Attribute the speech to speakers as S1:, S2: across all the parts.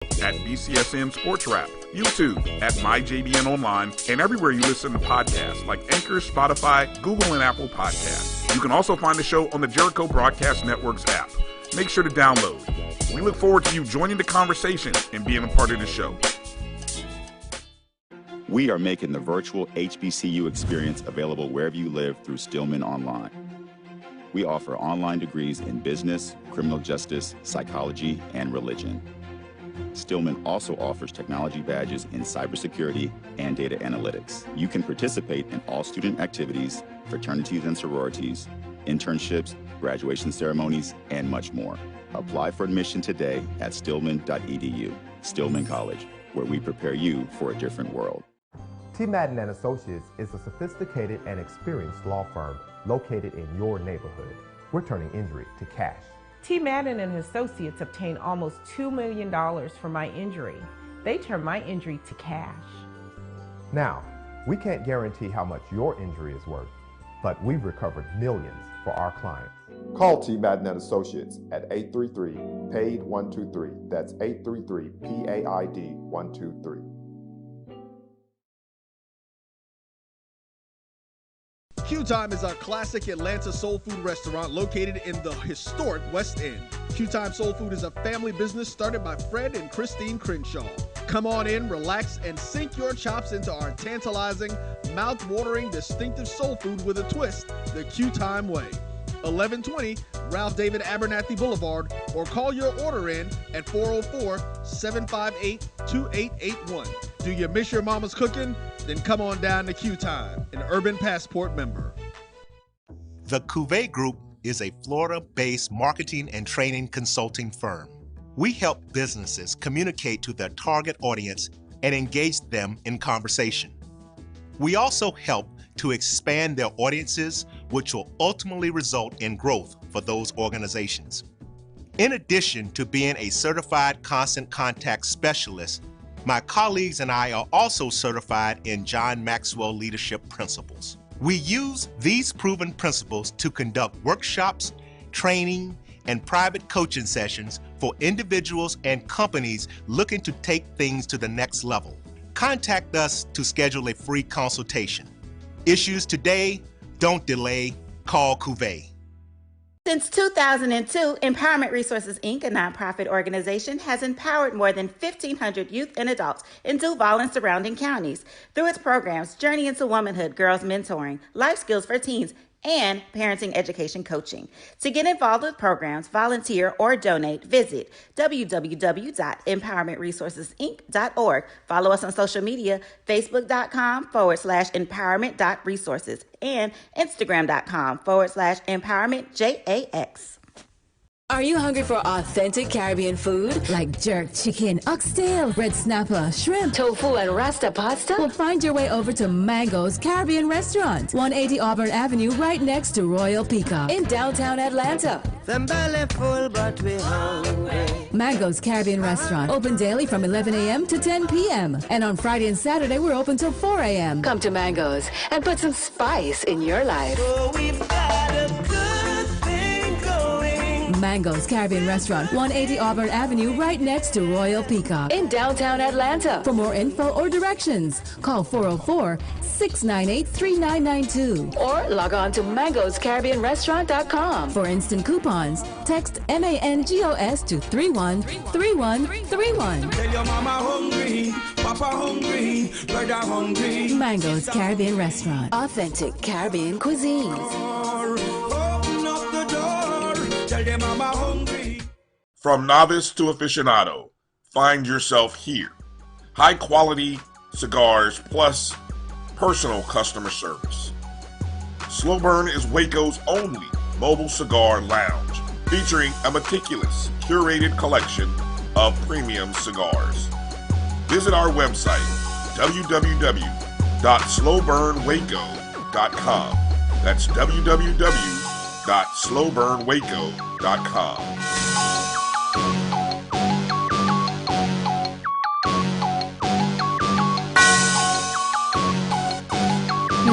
S1: at BCSN Sports Wrap, YouTube at MyJBN Online, and everywhere you listen to podcasts like Anchor, Spotify, Google, and Apple Podcasts. You can also find the show on the Jericho Broadcast Network's app. Make sure to download. We look forward to you joining the conversation and being a part of the show.
S2: We are making the virtual HBCU experience available wherever you live through Stillman Online. We offer online degrees in business, criminal justice, psychology, and religion. Stillman also offers technology badges in cybersecurity and data analytics. You can participate in all student activities, fraternities and sororities, internships, graduation ceremonies, and much more. Apply for admission today at stillman.edu. Stillman College, where we prepare you for a different world.
S3: T. Madden & Associates is a sophisticated and experienced law firm located in your neighborhood. We're turning injury to cash.
S4: T. Madden and Associates obtained almost $2 million for my injury. They turned my injury to cash.
S3: Now, we can't guarantee how much your injury is worth, but we've recovered millions for our clients.
S5: Call T. Madden and Associates at 833-PAID-123. That's 833-PAID-123.
S6: Q Time is a classic Atlanta soul food restaurant located in the historic West End. Q Time Soul Food is a family business started by Fred and Christine Crenshaw. Come on in, relax, and sink your chops into our tantalizing, mouth-watering, distinctive soul food with a twist, the Q Time way. 1120 Ralph David Abernathy Boulevard, or call your order in at 404-758-2881. Do you miss your mama's cooking? Then come on down to Q Time, an Urban Passport member.
S7: The Cavil Group is a Florida-based marketing and training consulting firm. We help businesses communicate to their target audience and engage them in conversation. We also help to expand their audiences, which will ultimately result in growth for those organizations. In addition to being a certified constant contact specialist, my colleagues and I are also certified in John Maxwell Leadership Principles. We use these proven principles to conduct workshops, training, and private coaching sessions for individuals and companies looking to take things to the next level. Contact us to schedule a free consultation. Issues today, don't delay, call Cavil.
S8: Since 2002, Empowerment Resources, Inc., a nonprofit organization, has empowered more than 1,500 youth and adults in Duval and surrounding counties through its programs Journey into Womanhood, Girls Mentoring, Life Skills for Teens, and Parenting Education Coaching. To get involved with programs, volunteer, or donate, visit www.empowermentresourcesinc.org. Follow us on social media, facebook.com/empowerment.resources and instagram.com/empowermentjax.
S9: Are you hungry for authentic Caribbean food like jerk chicken, oxtail, red snapper, shrimp, tofu, and rasta pasta? Well, find your way over to Mango's Caribbean Restaurant, 180 Auburn Avenue, right next to Royal Peacock in downtown Atlanta.
S10: Them belly full, but we hungry.
S9: Mango's Caribbean Restaurant, open daily from 11 a.m. to 10 p.m. And on Friday and Saturday, we're open till 4 a.m. Come to Mango's and put some spice in your life.
S10: So we've got a good thing going.
S9: Mango's Caribbean Restaurant, 180 Auburn Avenue, right next to Royal Peacock in downtown Atlanta. For more info or directions, call 404-698-3992 or log on to mangoscaribbeanrestaurant.com. For instant coupons, text MANGOS to 313131.
S10: Tell your mama hungry, papa hungry, brother hungry.
S9: Mango's Caribbean Restaurant, authentic Caribbean cuisines.
S10: Open up the door, tell them mama hungry.
S1: From novice to aficionado, find yourself here. High quality cigars plus personal customer service. Slow Burn is Waco's only mobile cigar lounge, featuring a meticulous, curated collection of premium cigars. Visit our website, www.slowburnwaco.com. That's www.slowburnwaco.com.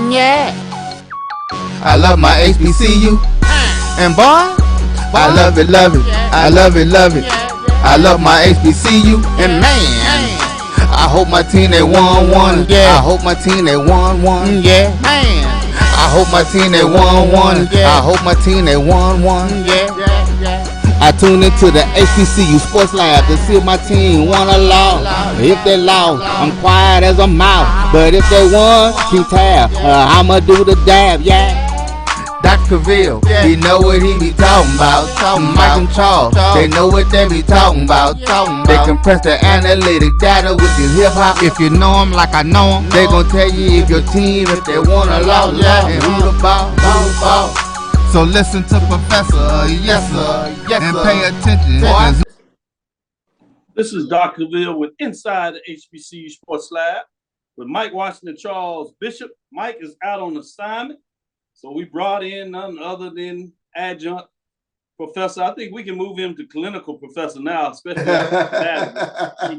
S11: Yeah. I love my HBCU. And boy, I love it, love it. I love it, love it. I love my HBCU, and man, I hope my team they won one. Yeah. I hope my team they won one. Yeah. Man. I hope my team they won one. Yeah. I hope my team they won one. Yeah. I tune into the HBCU Sports Lab to see if my team won or lost. If they lost, I'm quiet as a mouse. But if they won, keep tab. I'ma do the dab, yeah. Dr. Cavil, he know what he be talking about. Mike and Charles, they know what they be talking about. They compress the analytic data with this hip hop. If you know them like I know them, they gon' tell you if your team, if they won or lost, and who the ball. So listen to Professor, yes sir, and pay attention.
S12: This is Dr. Cavil with Inside the HBCU Sports Lab with Mike Washington Charles Bishop. Mike is out on assignment, so we brought in none other than adjunct professor. I think we can move him to clinical professor now, especially after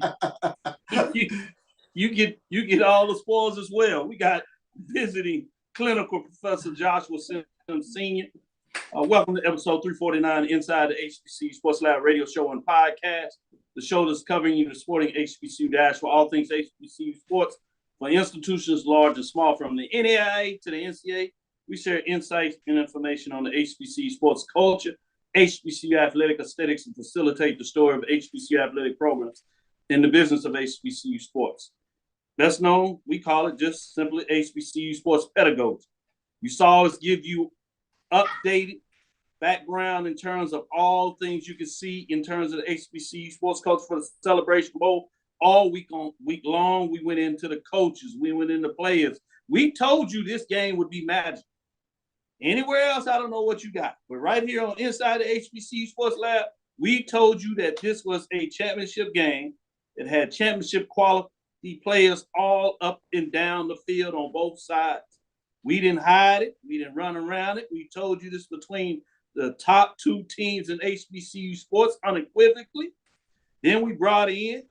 S12: you get all the spoils as well. We got visiting clinical professor Joshua Sims Sr. Welcome to episode 349 Inside the HBCU Sports Lab radio show and podcast. The show that's covering you the sporting HBCU dash for all things HBCU sports for institutions large and small, from the NAIA to the NCAA. We share insights and information on the HBCU sports culture, HBCU athletic aesthetics, and facilitate the story of HBCU athletic programs in the business of HBCU sports. Best known, we call it just simply HBCU sports pedagogy. You saw us give you updated background in terms of all things you can see in terms of the HBCU sports culture for the Celebration Bowl. All week long, we went into the coaches, we went into players. We told you this game would be magic. Anywhere else, I don't know what you got. But right here on Inside the HBCU Sports Lab, we told you that this was a championship game. It had championship quality players all up and down the field on both sides. We didn't hide it. We didn't run around it. We told you this between the top two teams in HBCU sports unequivocally. Then we brought in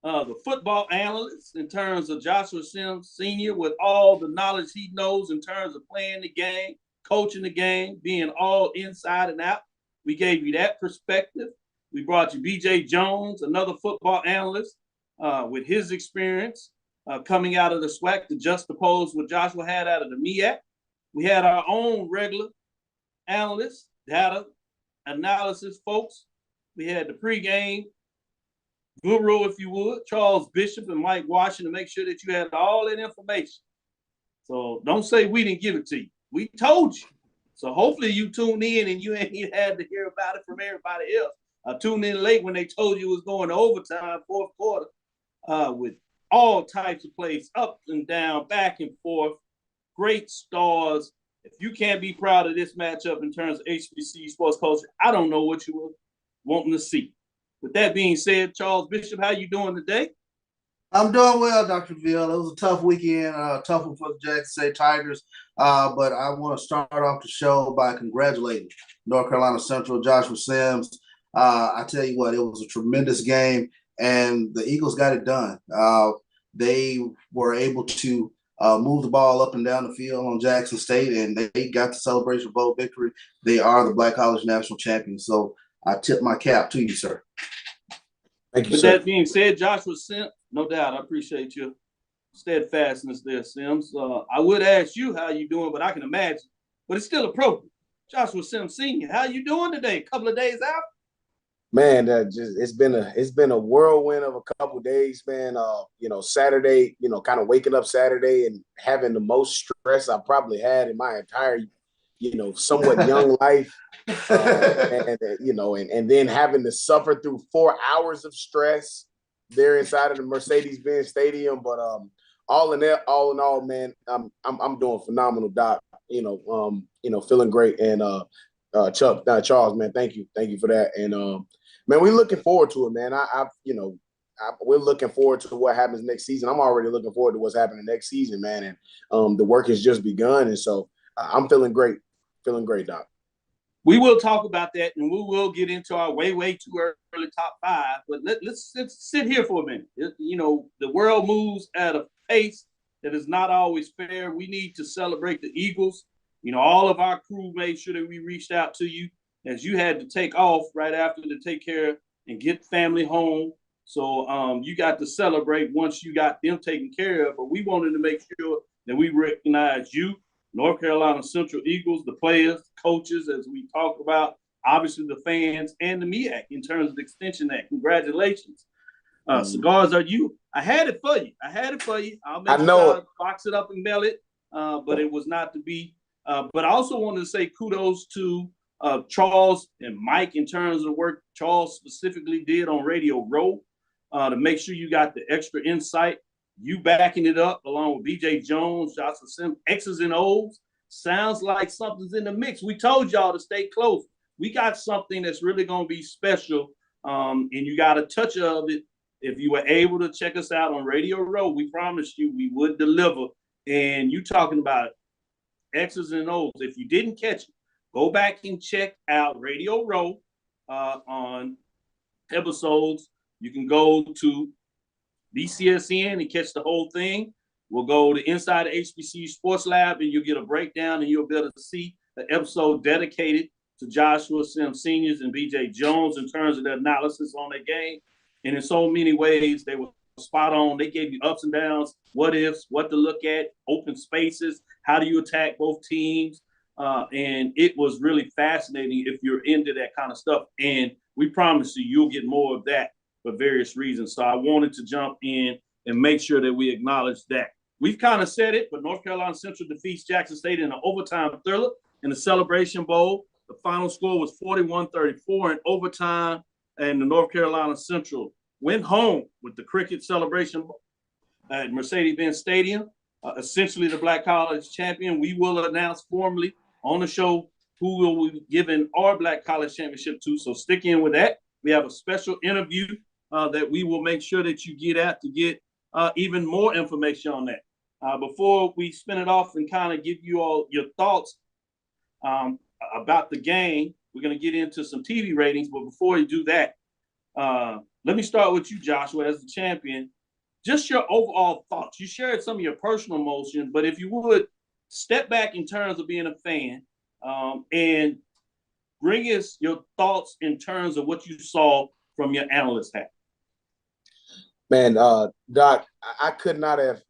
S12: the football analyst in terms of Joshua Sims Sr. with all the knowledge he knows in terms of playing the game, coaching the game, being all inside and out. We gave you that perspective. We brought you BJ Jones, another football analyst with his experience coming out of the SWAC to juxtapose what Joshua had out of the MEAC. We had our own regular analysts, data analysis folks. We had the pregame guru, if you would, Charles Bishop and Mike Washington, to make sure that you had all that information. So don't say we didn't give it to you. We told you. So hopefully you tuned in and you ain't had to hear about it from everybody else. I tuned in late when they told you it was going to overtime, fourth quarter, with all types of plays, up and down, back and forth, great stars. If you can't be proud of this matchup in terms of HBCU sports culture, I don't know what you were wanting to see. With that being said, Charles Bishop, how you doing today?
S13: I'm doing well, Dr. Ville. It was a tough weekend, tough one for the Jackson State Tigers. But I want to start off the show by congratulating North Carolina Central, Joshua Sims. I tell you what, it was a tremendous game, and the Eagles got it done. They were able to move the ball up and down the field on Jackson State, and they got the Celebration Bowl victory. They are the Black College National Champions. So I tip my cap to you, sir.
S12: Thank you, With that being said, Joshua Sims, no doubt, I appreciate your steadfastness there, Sims. I would ask you how you doing, but I can imagine. But it's still appropriate. Joshua Sims Sr., how you doing today? A couple of days out?
S14: Man, it's been a whirlwind of a couple of days, man. Saturday, kind of waking up Saturday and having the most stress I probably had in my entire, somewhat young life. And then having to suffer through 4 hours of stress there inside of the Mercedes-Benz Stadium. But all in all, man, I'm doing phenomenal, Doc. Feeling great. And Charles, man, thank you for that. And man, we're looking forward to it, man. We're looking forward to what happens next season. I'm already looking forward to what's happening next season, man. And the work has just begun, and so I'm feeling great, Doc.
S12: We will talk about that, and we will get into our way too early top five. But let's sit here for a minute. The world moves at a pace that is not always fair. We need to celebrate the Eagles. All of our crew made sure that we reached out to you as you had to take off right after to take care and get family home. So you got to celebrate once you got them taken care of. But we wanted to make sure that we recognize you, North Carolina Central Eagles, the players, coaches, as we talked about, obviously the fans, and the MEAC in terms of the Extension Act. Congratulations. Cigars are you. I had it for you. I'll make sure I box it up and mail it, but it was not to be. But I also wanted to say kudos to Charles and Mike in terms of the work Charles specifically did on Radio Row to make sure you got the extra insight. You backing it up along with BJ Jones, Joshua Sims, X's and O's. Sounds like something's in the mix. We told y'all to stay close. We got something that's really going to be special, and you got a touch of it. If you were able to check us out on Radio Row, we promised you we would deliver. And you talking about X's and O's. If you didn't catch it, go back and check out Radio Row on episodes. You can go to BCSN and catch the whole thing. We'll go to Inside the HBCU Sports Lab, and you'll get a breakdown, and you'll be able to see the episode dedicated to Joshua Sims Seniors and BJ Jones in terms of their analysis on their game. And in so many ways, they were spot on. They gave you ups and downs, what ifs, what to look at, open spaces, how do you attack both teams? And it was really fascinating if you're into that kind of stuff. And we promise you, you'll get more of that for various reasons. So I wanted to jump in and make sure that we acknowledge that. We've kind of said it, but North Carolina Central defeats Jackson State in an overtime thriller in the Celebration Bowl. The final score was 41-34 in overtime, and the North Carolina Central went home with the cricket celebration at Mercedes-Benz Stadium, essentially the Black College champion. We will announce formally on the show who will be giving our Black College championship to, so stick in with that. We have a special interview that we will make sure that you get at to get even more information on that. Before we spin it off and kind of give you all your thoughts about the game, we're going to get into some TV ratings. But before you do that, let me start with you, Joshua, as the champion. Just your overall thoughts. You shared some of your personal emotion, but if you would step back in terms of being a fan and bring us your thoughts in terms of what you saw from your analyst hat.
S14: Man, Doc, I could not have,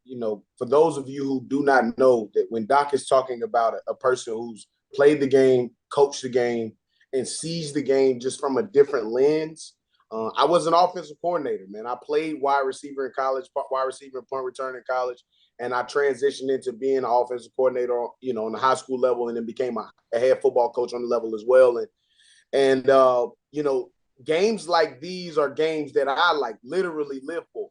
S14: for those of you who do not know that when Doc is talking about a person who's played the game, coached the game, and sees the game just from a different lens. I was an offensive coordinator, man. I played wide receiver in college, wide receiver and punt return in college, and I transitioned into being an offensive coordinator, on the high school level, and then became a head football coach on the level as well. And games like these are games that I literally live for,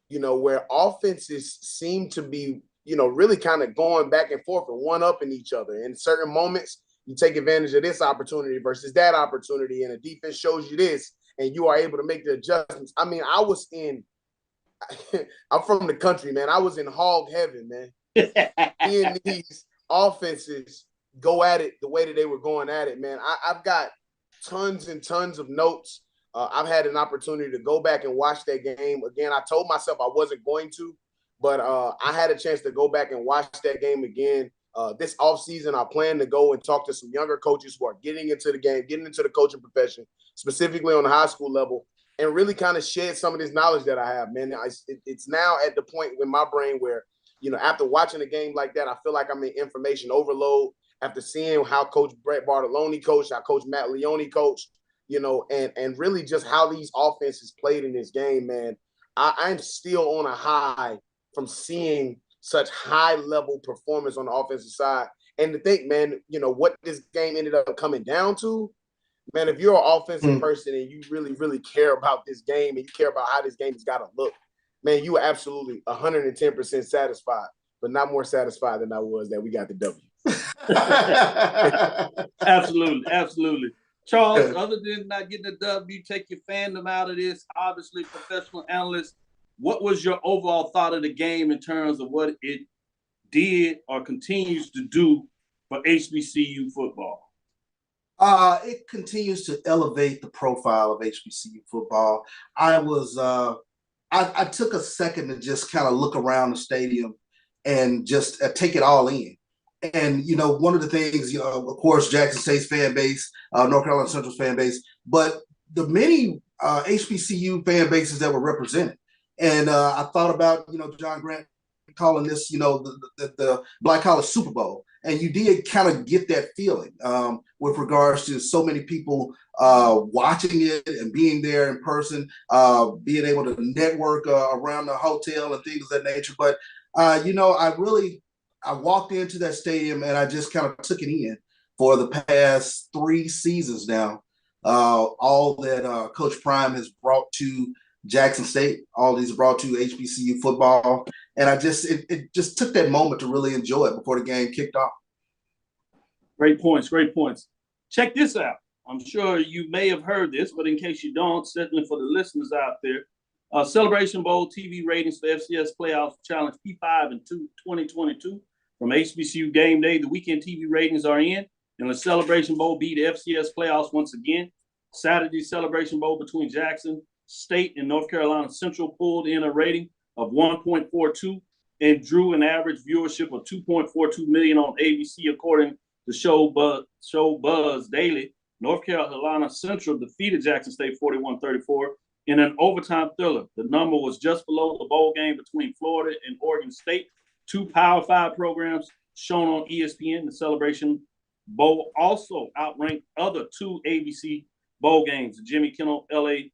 S14: where offenses seem to be, really kind of going back and forth and one-upping each other. In certain moments, you take advantage of this opportunity versus that opportunity, and the defense shows you this, and you are able to make the adjustments. I mean, I'm from the country, man. I was in hog heaven, man. Seeing these offenses go at it the way that they were going at it, man. I've got tons and tons of notes. I've had an opportunity to go back and watch that game. Again, I told myself I wasn't going to, but I had a chance to go back and watch that game again. This offseason, I plan to go and talk to some younger coaches who are getting into the game, getting into the coaching profession, specifically on the high school level, and really kind of shed some of this knowledge that I have, man. It's now at the point in my brain where, after watching a game like that, I feel like I'm in information overload. After seeing how Coach Brett Bartolone coached, how Coach Matt Leone coached, and really just how these offenses played in this game, man, I'm still on a high from seeing such high-level performance on the offensive side. And to think, man, what this game ended up coming down to, man, if you're an offensive person and you really, really care about this game and you care about how this game has got to look, man, you are absolutely 110% satisfied, but not more satisfied than I was that we got the W.
S12: Absolutely. Charles, other than not getting the W, take your fandom out of this, obviously professional analyst, what was your overall thought of the game in terms of what it did or continues to do for HBCU football?
S13: It continues to elevate the profile of HBCU football. I took a second to just kind of look around the stadium and just take it all in. And, one of the things, of course, Jackson State's fan base, North Carolina Central's fan base, but the many HBCU fan bases that were represented. And I thought about, John Grant calling this, the Black College Super Bowl. And you did kind of get that feeling with regards to so many people watching it and being there in person, being able to network around the hotel and things of that nature. But, I walked into that stadium and I just kind of took it in for the past 3 seasons now. All that Coach Prime has brought to Jackson State, all he's brought to HBCU football. And it just took that moment to really enjoy it before the game kicked off.
S12: Great points, great points. Check this out. I'm sure you may have heard this, but in case you don't, certainly for the listeners out there, Celebration Bowl TV ratings for FCS Playoffs Challenge P5 in 2022 from HBCU Game Day. The weekend TV ratings are in, and the Celebration Bowl beat the FCS Playoffs once again. Saturday Celebration Bowl between Jackson State and North Carolina Central pulled in a rating of 1.42 and drew an average viewership of 2.42 million on ABC, according to Show Buzz Daily. North Carolina Central defeated Jackson State 41-34 in an overtime thriller. The number was just below the bowl game between Florida and Oregon State, 2 Power 5 programs shown on ESPN. The Celebration Bowl also outranked other 2 ABC bowl games, the Jimmy Kimmel LA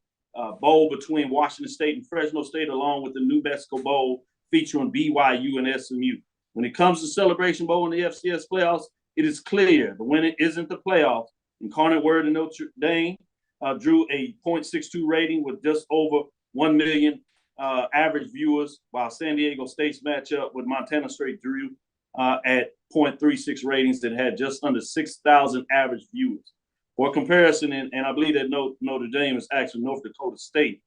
S12: Bowl between Washington State and Fresno State, along with the New Mexico Bowl featuring BYU and SMU. When it comes to Celebration Bowl in the FCS playoffs, it is clear the winner isn't the playoffs. Incarnate Word and Notre Dame drew a .62 rating with just over 1 million average viewers, while San Diego State's matchup with Montana State drew at .36 ratings that had just under 6,000 average viewers. For comparison, and I believe that Notre Dame is actually North Dakota State.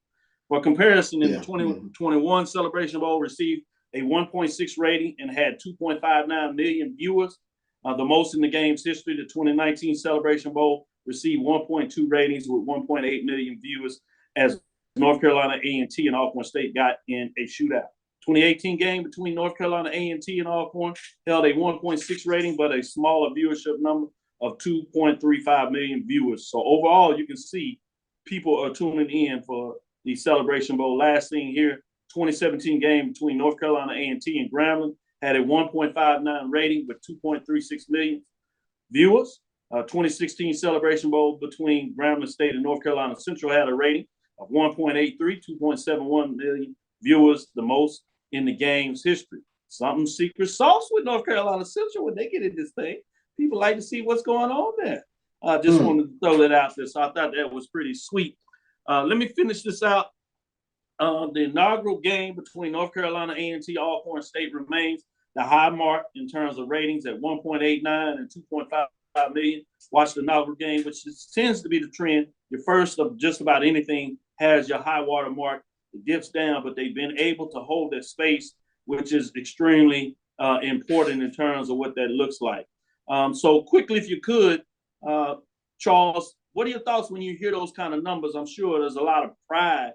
S12: For comparison, in the 2021 Celebration Bowl received a 1.6 rating and had 2.59 million viewers, the most in the game's history. The 2019 Celebration Bowl received 1.2 ratings with 1.8 million viewers, as North Carolina A&T and Alcorn State got in a shootout. 2018 game between North Carolina A&T and Alcorn held a 1.6 rating, but a smaller viewership number of 2.35 million viewers. So overall, you can see people are tuning in for the Celebration Bowl. Last thing here, 2017 game between North Carolina A&T and Grambling had a 1.59 rating with 2.36 million viewers. 2016 Celebration Bowl between Grambling State and North Carolina Central had a rating of 1.83, 2.71 million viewers, the most in the game's history. Something secret sauce with North Carolina Central when they get in this thing. People like to see what's going on there. Just wanted to throw that out there. So I thought that was pretty sweet. Let me finish this out. The inaugural game between North Carolina A&T Alcorn State remains the high mark in terms of ratings at 1.89 and 2.55 million. Watch the inaugural game, which tends to be the trend. Your first of just about anything has your high water mark. It dips down, but they've been able to hold that space, which is extremely important in terms of what that looks like. So quickly, if you could, Charles, what are your thoughts when you hear those kind of numbers? I'm sure there's a lot of pride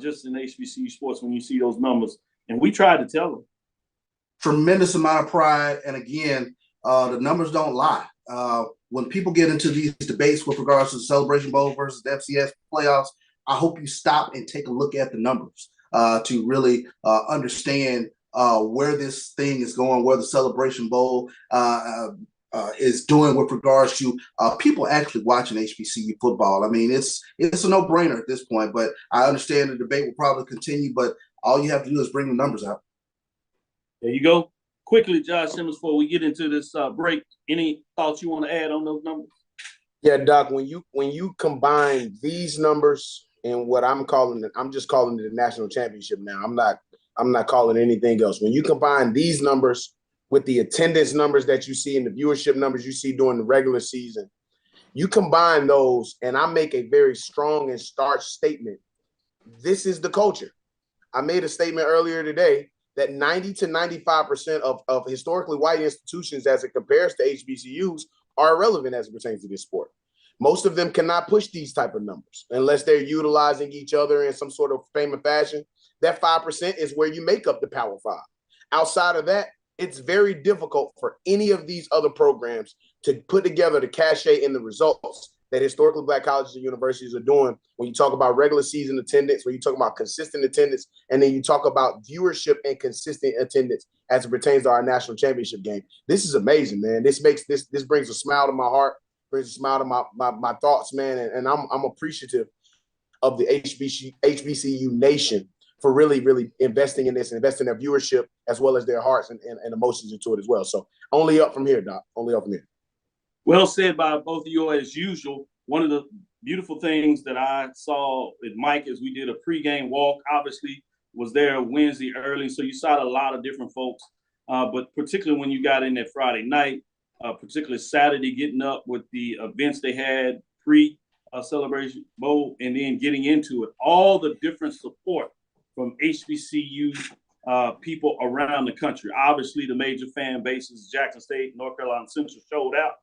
S12: just in HBCU sports when you see those numbers, and we tried to tell them.
S13: Tremendous amount of pride, and again, the numbers don't lie. When people get into these debates with regards to the Celebration Bowl versus the FCS playoffs, I hope you stop and take a look at the numbers to really understand where this thing is going, where the Celebration Bowl is doing with regards to people actually watching HBCU football. I mean, it's a no-brainer at this point, but I understand the debate will probably continue, but all you have to do is bring the numbers out.
S12: There you go. Quickly, Josh Simmons, before we get into this break, any thoughts you want to add on those numbers?
S14: Yeah, Doc, when you combine these numbers and what I'm just calling it the national championship now. I'm not calling anything else. When you combine these numbers with the attendance numbers that you see and the viewership numbers you see during the regular season, you combine those, and I make a very strong and stark statement. This is the culture. I made a statement earlier today that 90 to 95% of historically white institutions as it compares to HBCUs are irrelevant as it pertains to this sport. Most of them cannot push these type of numbers unless they're utilizing each other in some sort of famous fashion. That 5% is where you make up the Power 5. Outside of that, it's very difficult for any of these other programs to put together the cachet and the results that historically Black colleges and universities are doing when you talk about regular season attendance, when you talk about consistent attendance, and then you talk about viewership and consistent attendance as it pertains to our national championship game. This is amazing, man. This brings a smile to my heart, brings a smile to my thoughts, man. And I'm appreciative of the HBCU nation for really, really investing in this and investing their viewership as well as their hearts and emotions into it as well. So only up from here, Doc. Only up from here.
S12: Well said by both of you as usual. One of the beautiful things that I saw with Mike as we did a pregame walk, obviously was there Wednesday early. So you saw a lot of different folks, but particularly when you got in that Friday night, particularly Saturday, getting up with the events they had pre-Celebration Bowl and then getting into it, all the different support from HBCU people around the country. Obviously, the major fan bases, Jackson State, North Carolina Central, showed out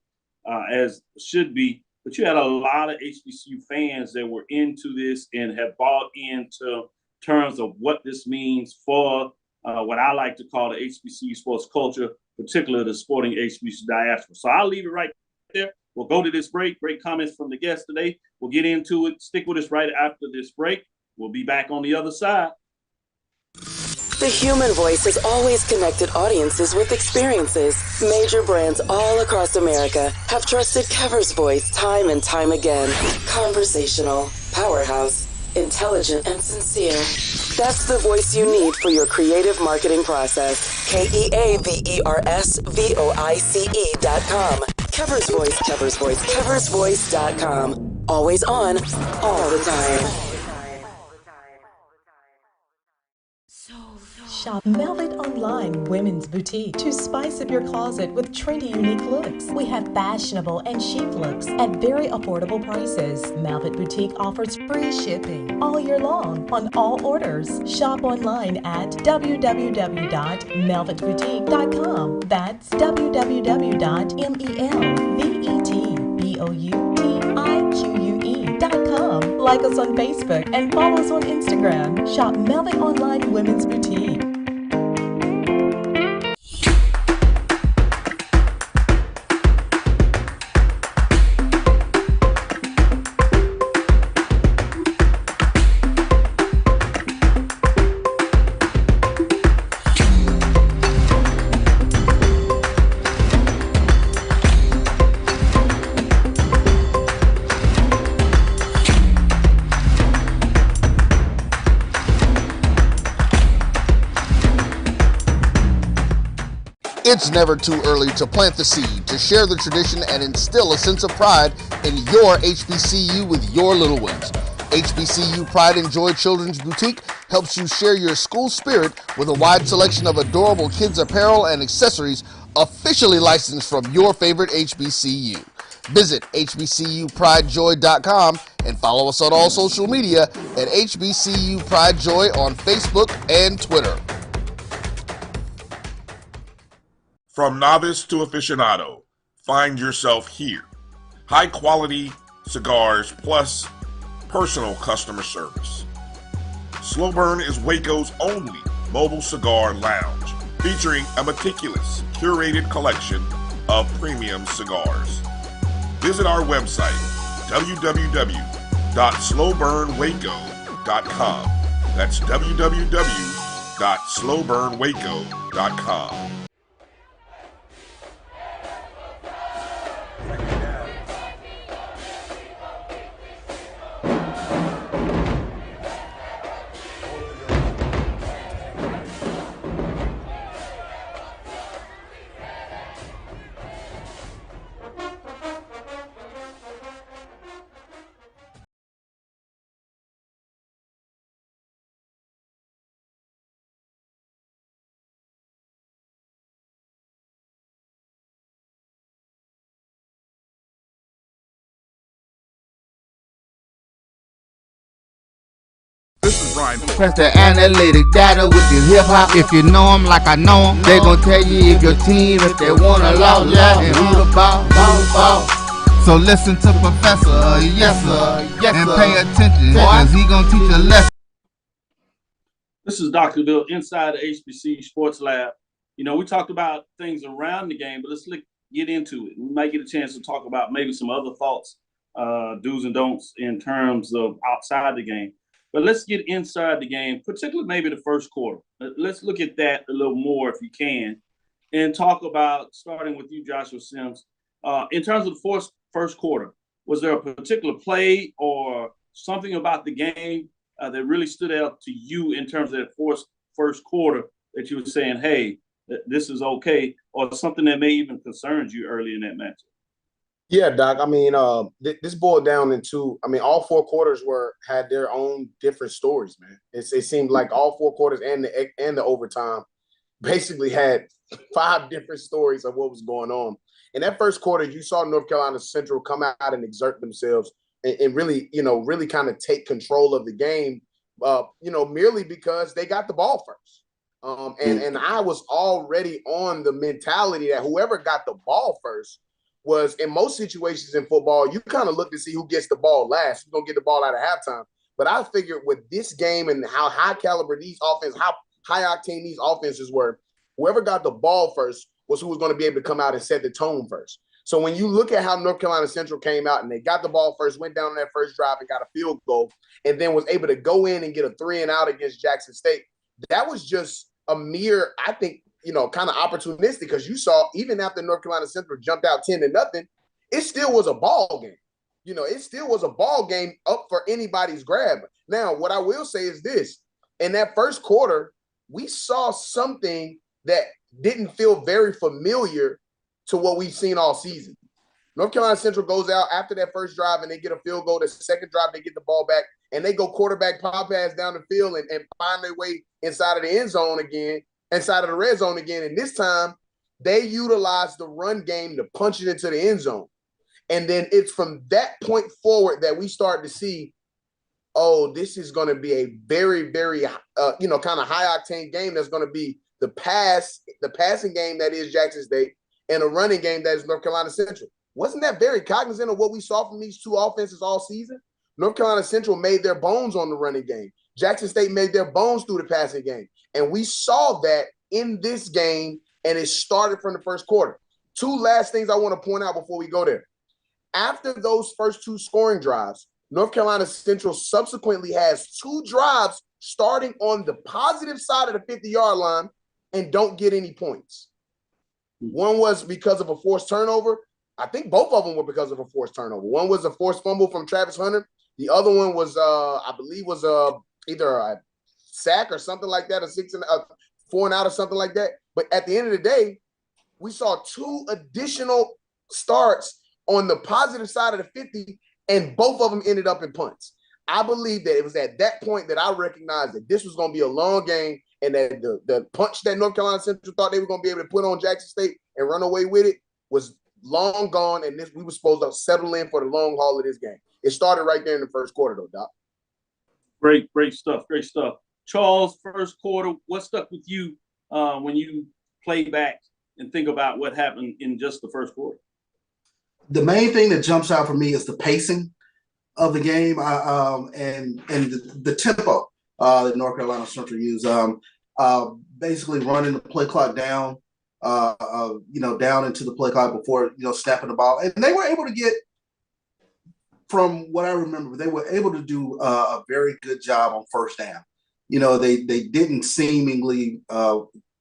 S12: as should be. But you had a lot of HBCU fans that were into this and have bought into terms of what this means for what I like to call the HBCU sports culture, particularly the sporting HBCU diaspora. So I'll leave it right there. We'll go to this break. Great comments from the guests today. We'll get into it. Stick with us right after this break. We'll be back on the other side.
S15: The human voice has always connected audiences with experiences. Major brands all across America have trusted Kever's voice time and time again. Conversational, powerhouse, intelligent, and sincere. That's the voice you need for your creative marketing process. KeaversVoice.com. Kever's Voice, Kever's Voice, KeversVoice.com. Always on, all the time.
S16: Shop Velvet Online Women's Boutique to spice up your closet with trendy, unique looks. We have fashionable and chic looks at very affordable prices. Velvet Boutique offers free shipping all year long on all orders. Shop online at www.melvetboutique.com. That's www.melvetboutique.com. Like us on Facebook and follow us on Instagram. Shop Velvet Online Women's Boutique.
S11: It's never too early to plant the seed, to share the tradition, and instill a sense of pride in your HBCU with your little ones. HBCU Pride and Joy Children's Boutique helps you share your school spirit with a wide selection of adorable kids' apparel and accessories officially licensed from your favorite HBCU. Visit hbcupridejoy.com and follow us on all social media at HBCU Pride Joy on Facebook and Twitter.
S1: From novice to aficionado, find yourself here. High quality cigars plus personal customer service. Slow Burn is Waco's only mobile cigar lounge, featuring a meticulous, curated collection of premium cigars. Visit our website, www.slowburnwaco.com. That's www.slowburnwaco.com. This is Brian.
S11: Press the analytic data with your hip hop. If you know them like I know them, they gon' tell you if your team, if they wanna lose, and who the ball. So listen to Professor, yes sir, and pay attention, cause he gon' teach a lesson.
S12: This is Dr. Bill inside the HBCU Sports Lab. You know, we talked about things around the game, but let's get into it. We might get a chance to talk about maybe some other thoughts do's and don'ts in terms of outside the game. But let's get inside the game, particularly maybe the first quarter. Let's look at that a little more if you can, and talk about, starting with you, Joshua Sims, in terms of the first quarter. Was there a particular play or something about the game that really stood out to you in terms of that first quarter that you were saying, hey, this is okay, or something that may even concern you early in that match?
S14: Yeah, Doc. I mean, this boiled down into, I mean, all 4 quarters had their own different stories, man. It seemed like all 4 quarters and the overtime basically had 5 different stories of what was going on. In that first quarter, you saw North Carolina Central come out and exert themselves and really, really kind of take control of the game, merely because they got the ball first. And I was already on the mentality that whoever got the ball first was, in most situations in football, you kind of look to see who gets the ball last, who's going to get the ball out of halftime. But I figured with this game and how high caliber these offenses, how high octane these offenses were, whoever got the ball first was who was going to be able to come out and set the tone first. So when you look at how North Carolina Central came out and they got the ball first, went down on that first drive and got a field goal, and then was able to go in and get a 3-and-out against Jackson State, that was just a mere, I think, kind of opportunistic, because you saw even after North Carolina Central jumped out 10-0, it still was a ball game. It still was a ball game up for anybody's grab. Now, what I will say is this. In that first quarter, we saw something that didn't feel very familiar to what we've seen all season. North Carolina Central goes out after that first drive and they get a field goal. The second drive, they get the ball back and they go quarterback pop pass down the field and find their way inside of the end zone again, inside of the red zone again. And this time they utilize the run game to punch it into the end zone. And then it's from that point forward that we start to see, oh, this is going to be a very, very, kind of high octane game. That's going to be the passing game that is Jackson State and a running game that is North Carolina Central. Wasn't that very cognizant of what we saw from these two offenses all season? North Carolina Central made their bones on the running game. Jackson State made their bones through the passing game. And we saw that in this game, and it started from the first quarter. 2 last things I want to point out before we go there. After those first 2 scoring drives, North Carolina Central subsequently has 2 drives starting on the positive side of the 50-yard line and don't get any points. One was because of a forced turnover. I think both of them were because of a forced turnover. One was a forced fumble from Travis Hunter. The other one was, I believe, was either a sack or something like that, a 4-and-out or something like that. But at the end of the day, we saw 2 additional starts on the positive side of the 50, and both of them ended up in punts. I believe that it was at that point that I recognized that this was going to be a long game, and that the punch that North Carolina Central thought they were going to be able to put on Jackson State and run away with it was long gone, and we were supposed to settle in for the long haul of this game. It started right there in the first quarter, though, Doc.
S12: Great stuff. Charles, first quarter, what stuck with you when you play back and think about what happened in just the first quarter?
S13: The main thing that jumps out for me is the pacing of the game and the tempo that North Carolina Central used. Basically running the play clock down, down into the play clock before, snapping the ball. And they were able to get, from what I remember, they were able to do a very good job on first down. They didn't seemingly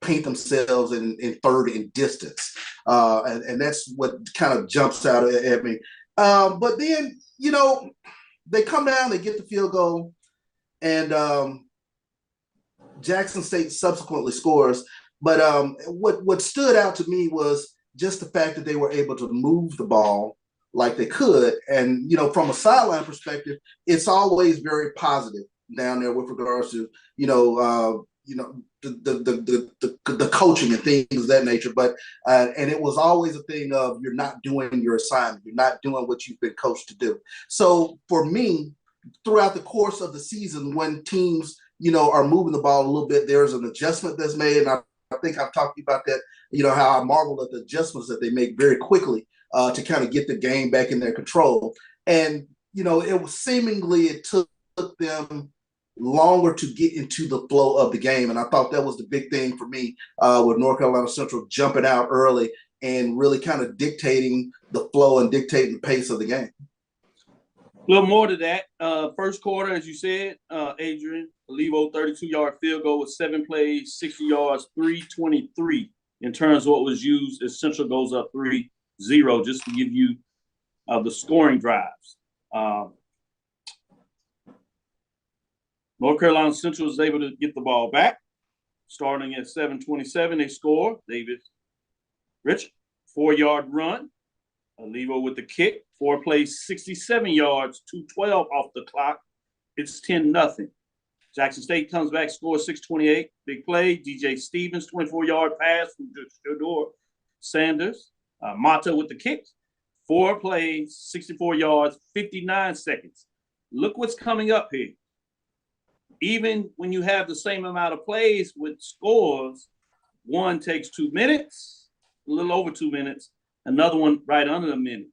S13: paint themselves in third in distance. And that's what kind of jumps out at me. But then, they come down, they get the field goal, and Jackson State subsequently scores. But what stood out to me was just the fact that they were able to move the ball like they could. And, from a sideline perspective, it's always very positive down there with regards to, the coaching and things of that nature. But and it was always a thing of, you're not doing your assignment. You're not doing what you've been coached to do. So for me, throughout the course of the season, when teams, are moving the ball a little bit, there's an adjustment that's made. And I think I've talked to you about that, how I marveled at the adjustments that they make very quickly to kind of get the game back in their control. And, it was seemingly, it took them longer to get into the flow of the game. And I thought that was the big thing for me with North Carolina Central jumping out early and really kind of dictating the flow and dictating the pace of the game.
S12: A little more to that. First quarter, as you said, Adrian, Levo 32-yard field goal with 7 plays, 60 yards, 323 in terms of what was used as Central goes up 3-0, just to give you the scoring drives. North Carolina Central was able to get the ball back. Starting at 7:27, they score. David Rich, 4-yard run. Levo with the kick. 4 plays, 67 yards, 2:12 off the clock. It's 10-0. Jackson State comes back, scores 6:28. Big play. DJ Stevens, 24-yard pass from Shador Sanders. Mata with the kick. 4 plays, 64 yards, 59 seconds. Look what's coming up here. Even when you have the same amount of plays with scores, one takes 2 minutes, a little over 2 minutes, another one right under a minute.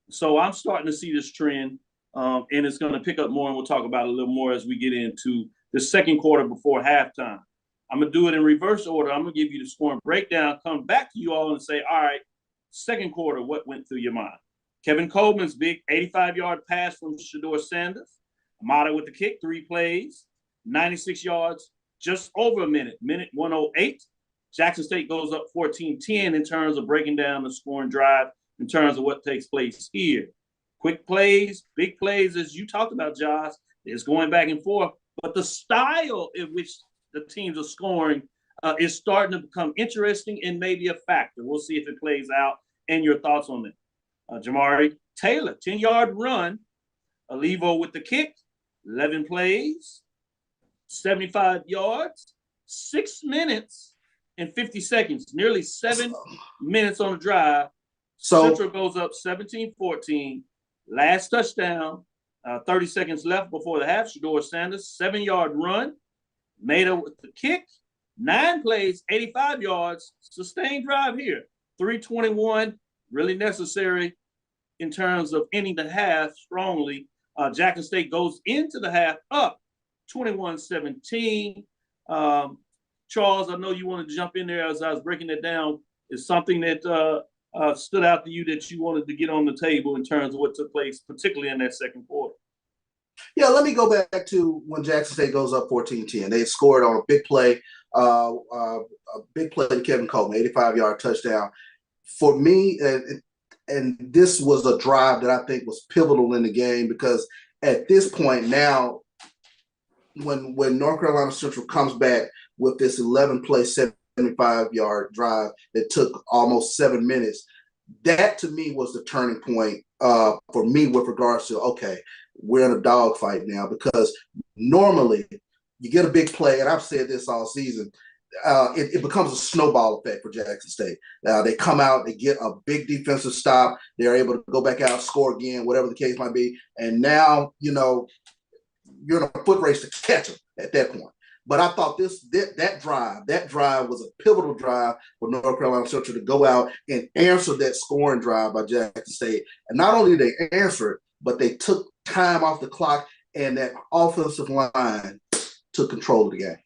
S12: So I'm starting to see this trend, and it's going to pick up more, and we'll talk about it a little more as we get into the second quarter before halftime. I'm going to do it in reverse order. I'm going to give you the scoring breakdown, come back to you all and say, all right, second quarter, what went through your mind? Kevin Coleman's big 85-yard pass from Shador Sanders. Amata with the kick, 3 plays, 96 yards, just over a minute 1:08. Jackson State goes up 14-10 in terms of breaking down the scoring drive in terms of what takes place here. Quick plays, big plays, as you talked about, Josh, is going back and forth. But the style in which the teams are scoring is starting to become interesting and maybe a factor. We'll see if it plays out and your thoughts on it. Jamari Taylor, 10-yard run. Levo with the kick, 11 plays, 75 yards, 6 minutes and 50 seconds, nearly 7 minutes on the drive. So Central goes up 17-14. Last touchdown, 30 seconds left before the half. Shador Sanders, 7-yard run. Maida with the kick, 9 plays, 85 yards. Sustained drive here. 3:21, really necessary in terms of ending the half strongly. Jackson State goes into the half up 21-17. Charles, I know you want to jump in there as I was breaking it down. Is something that stood out to you that you wanted to get on the table in terms of what took place, particularly in that second quarter?
S13: Yeah, let me go back to when Jackson State goes up 14-10. They scored on a big play, to Kevin Coleman, 85-yard touchdown. For me, and this was a drive that I think was pivotal in the game, because at this point now, when North Carolina Central comes back with this 11-play, 75-yard drive that took almost 7 minutes, that to me was the turning point for me with regards to, okay, we're in a dogfight now, because normally you get a big play, and I've said this all season, it becomes a snowball effect for Jackson State. They come out, they get a big defensive stop, they're able to go back out, score again, whatever the case might be, and now, you're in a foot race to catch them at that point. But I thought that drive was a pivotal drive for North Carolina Central to go out and answer that scoring drive by Jackson State. And not only did they answer it, but they took time off the clock, and that offensive line took control of the game.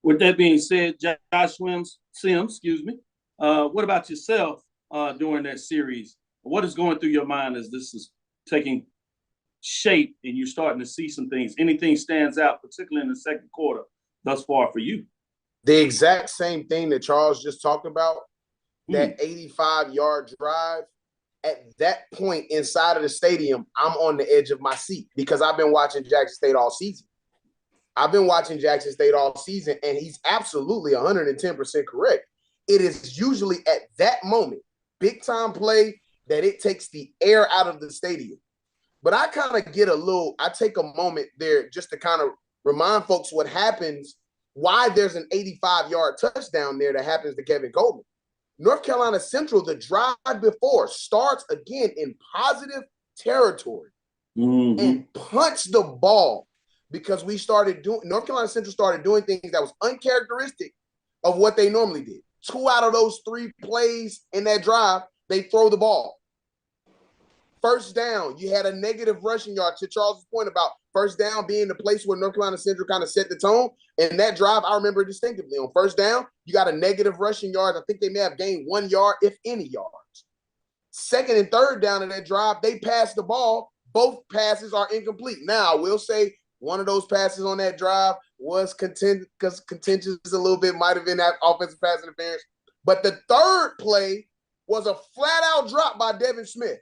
S12: With that being said, Josh Sims, what about yourself during that series? What is going through your mind as this is taking shape and you're starting to see some things? Anything stands out, particularly in the second quarter thus far for you?
S14: The exact same thing that Charles just talked about, that 85-yard drive. At that point inside of the stadium, I'm on the edge of my seat, because I've been watching Jackson State all season. And he's absolutely 110% correct. It is usually at that moment, big time play, that it takes the air out of the stadium. But I kind of I take a moment there just to kind of remind folks what happens, why there's an 85-yard touchdown there that happens to Kevin Coleman. North Carolina Central, the drive before, starts again in positive territory and punts the ball, because North Carolina Central started doing things that was uncharacteristic of what they normally did. 2 out of those 3 plays in that drive, they throw the ball. First down, you had a negative rushing yard, to Charles' point about first down being the place where North Carolina Central kind of set the tone. And that drive, I remember distinctively. On first down, you got a negative rushing yard. I think they may have gained 1 yard, if any yards. second and third down in that drive, they pass the ball. Both passes are incomplete. Now, I will say one of those passes on that drive was contentious a little bit, might have been that offensive pass interference. But the third play was a flat-out drop by Devin Smith.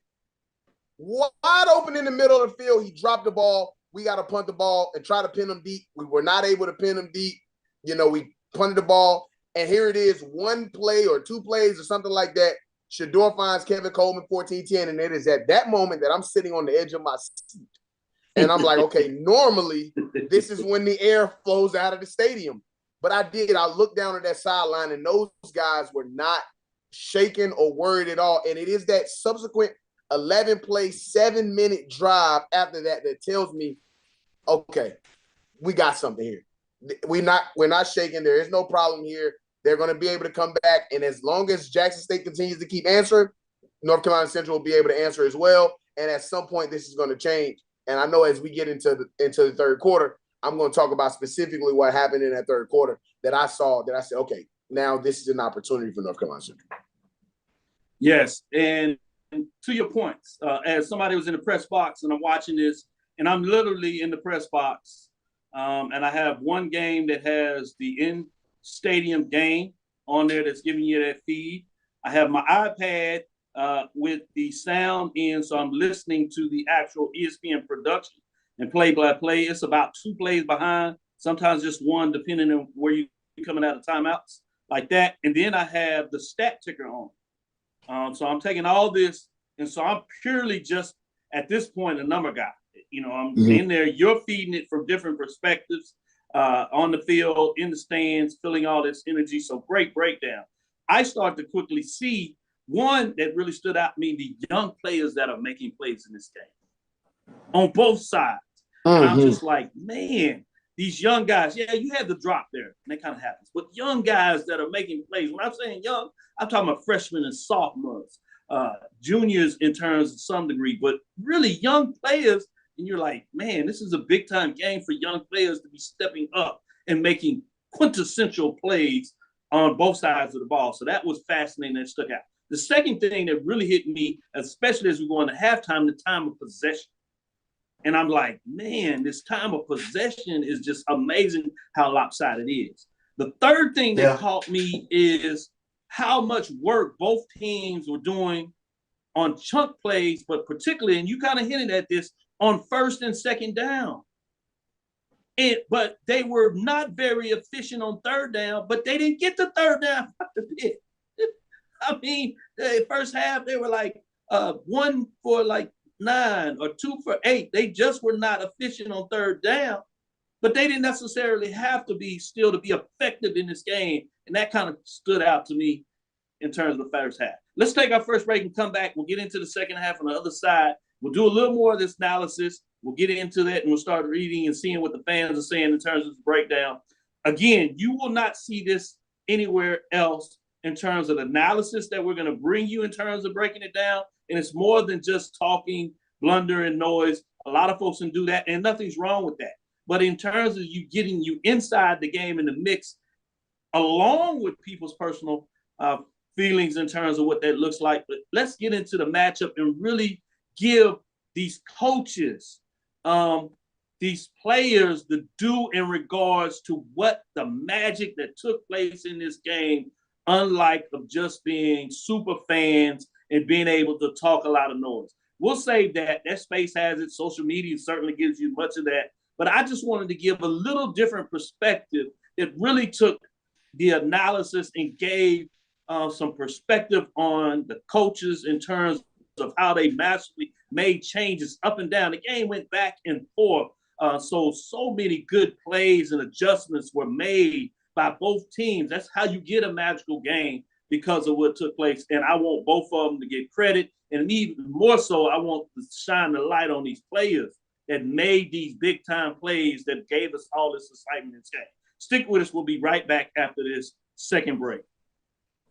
S14: Wide open in the middle of the field, he dropped the ball. We got to punt the ball and try to pin him deep. We were not able to pin him deep. We punted the ball, and here it is, one play or two plays or something like that. Shedeur finds Kevin Coleman 14-10, and it is at that moment that I'm sitting on the edge of my seat. And I'm like, okay, normally this is when the air flows out of the stadium. But I looked down at that sideline, and those guys were not shaken or worried at all. And it is that subsequent 11-play, 7-minute drive after that tells me, okay, we got something here. We're not shaking. There is no problem here. They're going to be able to come back. And as long as Jackson State continues to keep answering, North Carolina Central will be able to answer as well. And at some point, this is going to change. And I know as we get into the third quarter, I'm going to talk about specifically what happened in that third quarter that I saw, that I said, okay, now this is an opportunity for North Carolina Central.
S12: Yes, and to your points, as somebody who was in the press box and I'm watching this, and I'm literally in the press box, and I have one game that has the in-stadium game on there that's giving you that feed. I have my iPad with the sound in, so I'm listening to the actual ESPN production and play-by-play. It's about 2 plays behind, sometimes just one, depending on where you're coming out of timeouts, like that. And then I have the stat ticker on. So I'm taking all this, and so I'm purely just, at this point, a number guy. I'm in there. You're feeding it from different perspectives on the field, in the stands, feeling all this energy. So great breakdown. I start to quickly see one that really stood out to me, the young players that are making plays in this game on both sides. And I'm just like, man, these young guys, yeah, you had the drop there, and that kind of happens. But young guys that are making plays, when I'm saying young, I'm talking about freshmen and sophomores, juniors in terms of some degree, but really young players. And you're like, man, this is a big-time game for young players to be stepping up and making quintessential plays on both sides of the ball. So that was fascinating. That stuck out. The second thing that really hit me, especially as we go into halftime, the time of possession. And I'm like, man, this time of possession is just amazing how lopsided it is. The third thing that caught me is how much work both teams were doing on chunk plays, but particularly, and you kind of hinted at this, on first and second down. But they were not very efficient on third down, but they didn't get the third down after it. I mean, the first half, they were like 1 for like 9 or 2 for 8. They just were not efficient on third down, but they didn't necessarily have to be still to be effective in this game. And that kind of stood out to me in terms of the first half. Let's take our first break and come back. We'll get into the second half on the other side. We'll do a little more of this analysis. We'll get into that, and we'll start reading and seeing what the fans are saying in terms of the breakdown. Again, you will not see this anywhere else in terms of the analysis that we're going to bring you in terms of breaking it down. And it's more than just talking, blunder, and noise. A lot of folks can do that, and nothing's wrong with that. But in terms of you getting you inside the game in the mix, along with people's personal feelings in terms of what that looks like. But let's get into the matchup and really give these coaches, these players the due in regards to what the magic that took place in this game, unlike of just being super fans and being able to talk a lot of noise. We'll save that. That space has it. Social media certainly gives you much of that. But I just wanted to give a little different perspective. It really took the analysis and gave some perspective on the coaches in terms of how they massively made changes up and down. The game went back and forth. So many good plays and adjustments were made by both teams. That's how you get a magical game because of what took place. And I want both of them to get credit. And even more so, I want to shine the light on these players that made these big-time plays that gave us all this excitement in this game. Stick with us. We'll be right back after this second break.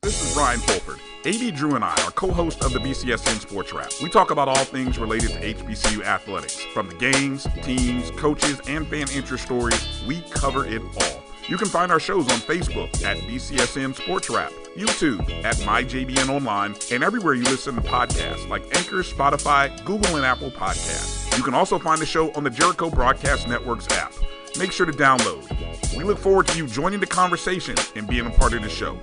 S1: This is Ryan Fulford. A.B. Drew and I are co-hosts of the BCSN Sports Wrap. We talk about all things related to HBCU athletics. From the games, teams, coaches, and fan interest stories, we cover it all. You can find our shows on Facebook at BCSN Sports Wrap, YouTube at MyJBN Online, and everywhere you listen to podcasts like Anchor, Spotify, Google, and Apple Podcasts. You can also find the show on the Jericho Broadcast Network's app. Make sure to download. We look forward to you joining the conversation and being a part of the show.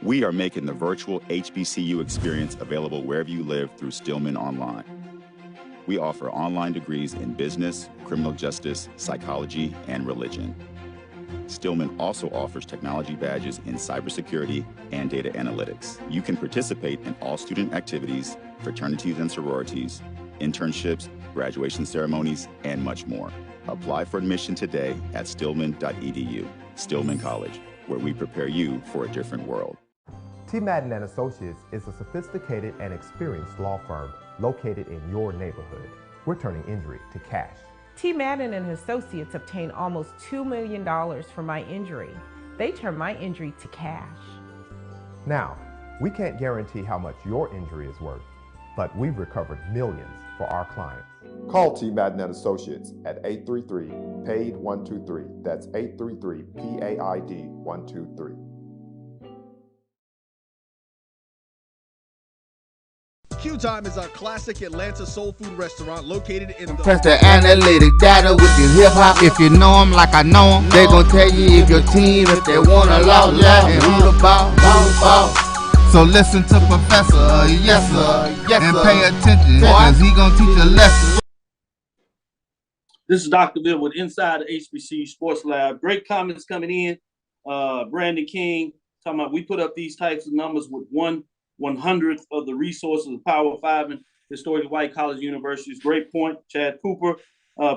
S2: We are making the virtual HBCU experience available wherever you live through Stillman Online. We offer online degrees in business, criminal justice, psychology, and religion. Stillman also offers technology badges in cybersecurity and data analytics. You can participate in all student activities, fraternities and sororities, internships, graduation ceremonies, and much more. Apply for admission today at stillman.edu. Stillman College, where we prepare you for a different world.
S3: T. Madden and Associates is a sophisticated and experienced law firm located in your neighborhood. We're turning injury to cash.
S4: T. Madden and Associates obtained almost $2 million for my injury. They turned my injury to cash.
S3: Now, we can't guarantee how much your injury is worth, but we've recovered millions for our clients.
S5: Call T. Madden and Associates at 833-PAID-123. That's 833-PAID-123.
S6: Q Time is our classic Atlanta soul food restaurant located in the...
S11: Press the analytic data with your hip hop. If you know them like I know them, they gon' tell you if your team, if they want a lot, and who the ball. So listen to Professor, yes sir, and pay attention, cause he gon' teach a lesson.
S12: This is Dr. Bill with Inside the HBCU Sports Lab. Great comments coming in. Brandon King talking about we put up these types of numbers with 1/100th of the resources of Power 5 and historically white college universities. Great point. Chad Cooper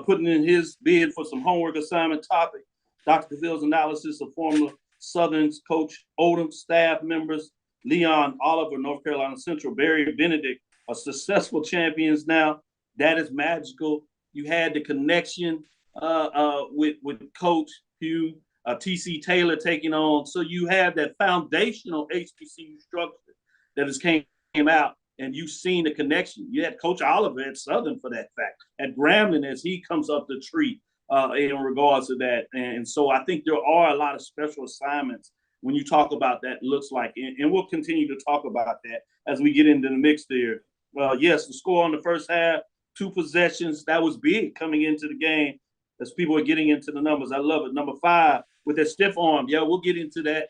S12: putting in his bid for some homework assignment topic. Dr. Bill's analysis of former Southern's coach Odom, staff members, Leon Oliver, North Carolina Central, Barry Benedict are successful champions now. That is magical. You had the connection with Coach Hugh, T.C. Taylor taking on. So you have that foundational HBCU structure that has came out, and you've seen the connection. You had Coach Oliver at Southern for that fact, at Grambling as he comes up the tree in regards to that. And so I think there are a lot of special assignments when you talk about that looks like, and we'll continue to talk about that as we get into the mix there. Yes, the score on the first half, 2 possessions, that was big coming into the game as people are getting into the numbers. I love it. Number 5 with that stiff arm. Yeah, we'll get into that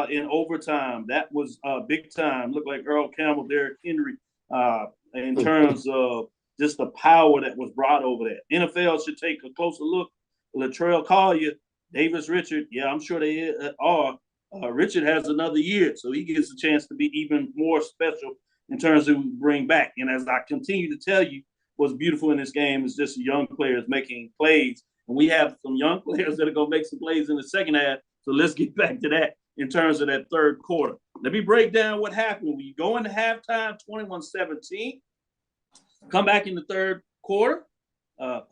S12: in overtime. That was big time. Looked like Earl Campbell, Derrick Henry in terms of just the power that was brought over there. NFL should take a closer look. Latrell Collier, Davis Richard, yeah, I'm sure they are. Richard has another year, so he gets a chance to be even more special in terms of bring back. And as I continue to tell you, what's beautiful in this game is just young players making plays. And we have some young players that are going to make some plays in the second half. So let's get back to that in terms of that third quarter. Let me break down what happened. We go into halftime, 21-17. Come back in the third quarter.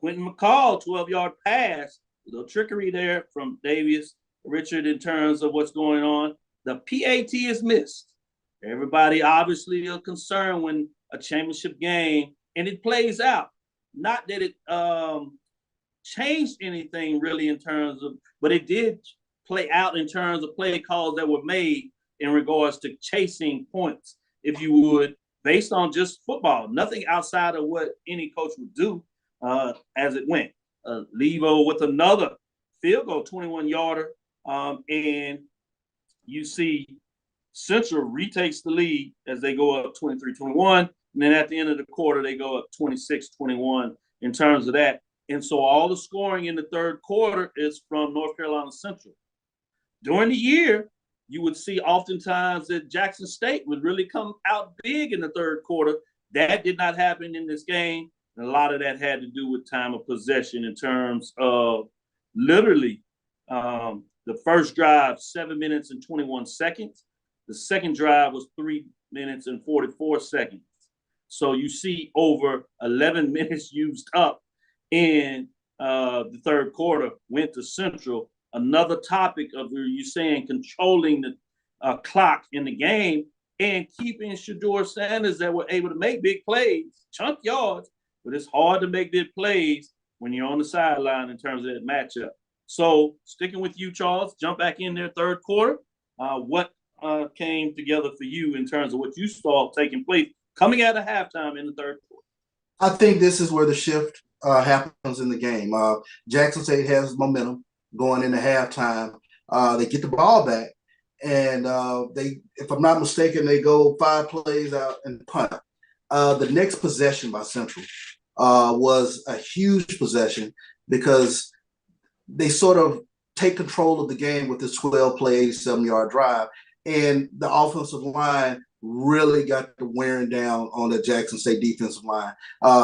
S12: Quentin McCall, 12-yard pass. A little trickery there from Davis Richard in terms of what's going on. The PAT is missed. Everybody obviously is concerned when a championship game, and it plays out. Not that it changed anything really in terms of, but it did play out in terms of play calls that were made in regards to chasing points, if you would, based on just football. Nothing outside of what any coach would do as it went. Levo with another field goal, 21-yarder. And you see Central retakes the lead as they go up 23-21. And then at the end of the quarter, they go up 26-21 in terms of that. And so all the scoring in the third quarter is from North Carolina Central. During the year, you would see oftentimes that Jackson State would really come out big in the third quarter. That did not happen in this game. And a lot of that had to do with time of possession in terms of literally the first drive, 7 minutes and 21 seconds. The second drive was 3 minutes and 44 seconds. So you see over 11 minutes used up in the third quarter went to Central. Another topic of you saying controlling the clock in the game and keeping Shedeur Sanders that were able to make big plays, chunk yards, but it's hard to make big plays when you're on the sideline in terms of that matchup. So sticking with you, Charles, jump back in there third quarter. What came together for you in terms of what you saw taking place coming out of halftime in the third quarter?
S13: I think this is where the shift happens in the game. Jackson State has momentum going into halftime. They get the ball back, and they, if I'm not mistaken, they go 5 plays out and punt. The next possession by Central was a huge possession because they sort of take control of the game with this 12-play, 87-yard drive, and the offensive line really got the wearing down on the Jackson State defensive line.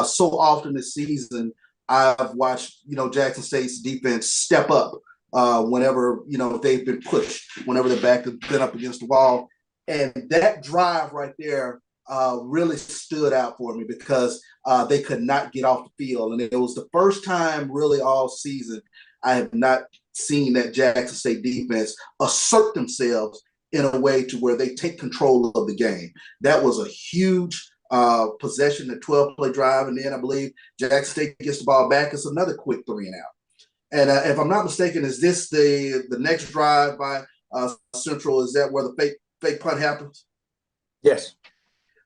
S13: So often this season, I've watched, Jackson State's defense step up whenever, they've been pushed, whenever their back has been up against the wall. And that drive right there really stood out for me because they could not get off the field. And it was the first time really all season I have not seen that Jackson State defense assert themselves in a way to where they take control of the game. That was a huge possession, the 12-play drive, and then I believe Jackson State gets the ball back. It's another quick 3 and out. And if I'm not mistaken, is this the next drive by Central? Is that where the fake punt happens?
S14: Yes.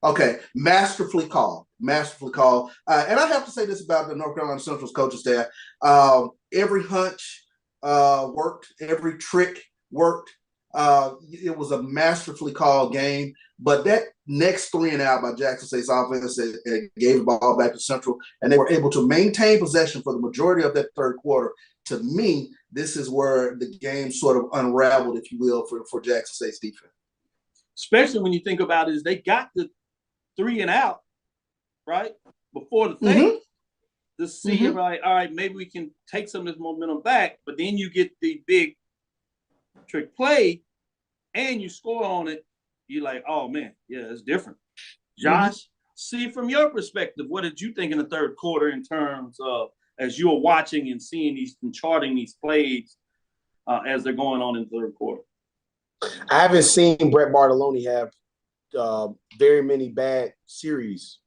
S13: Okay, masterfully called. And I have to say this about the North Carolina Central's coaching staff. Every hunch worked, every trick worked. It was a masterfully called game, but that next 3 and out by Jackson State's offense, it gave the ball back to Central, and they were able to maintain possession for the majority of that third quarter. To me, this is where the game sort of unraveled, if you will, for Jackson State's defense.
S12: Especially when you think about it, is they got the 3 and out, right, before the fake to see if, all right, maybe we can take some of this momentum back, but then you get the big trick play and you score on it, you're like, oh man, yeah, it's different. Josh, see from your perspective, what did you think in the third quarter in terms of as you were watching and seeing these and charting these plays as they're going on in the third quarter?
S14: I haven't seen Brett Bartoloni have very many bad series.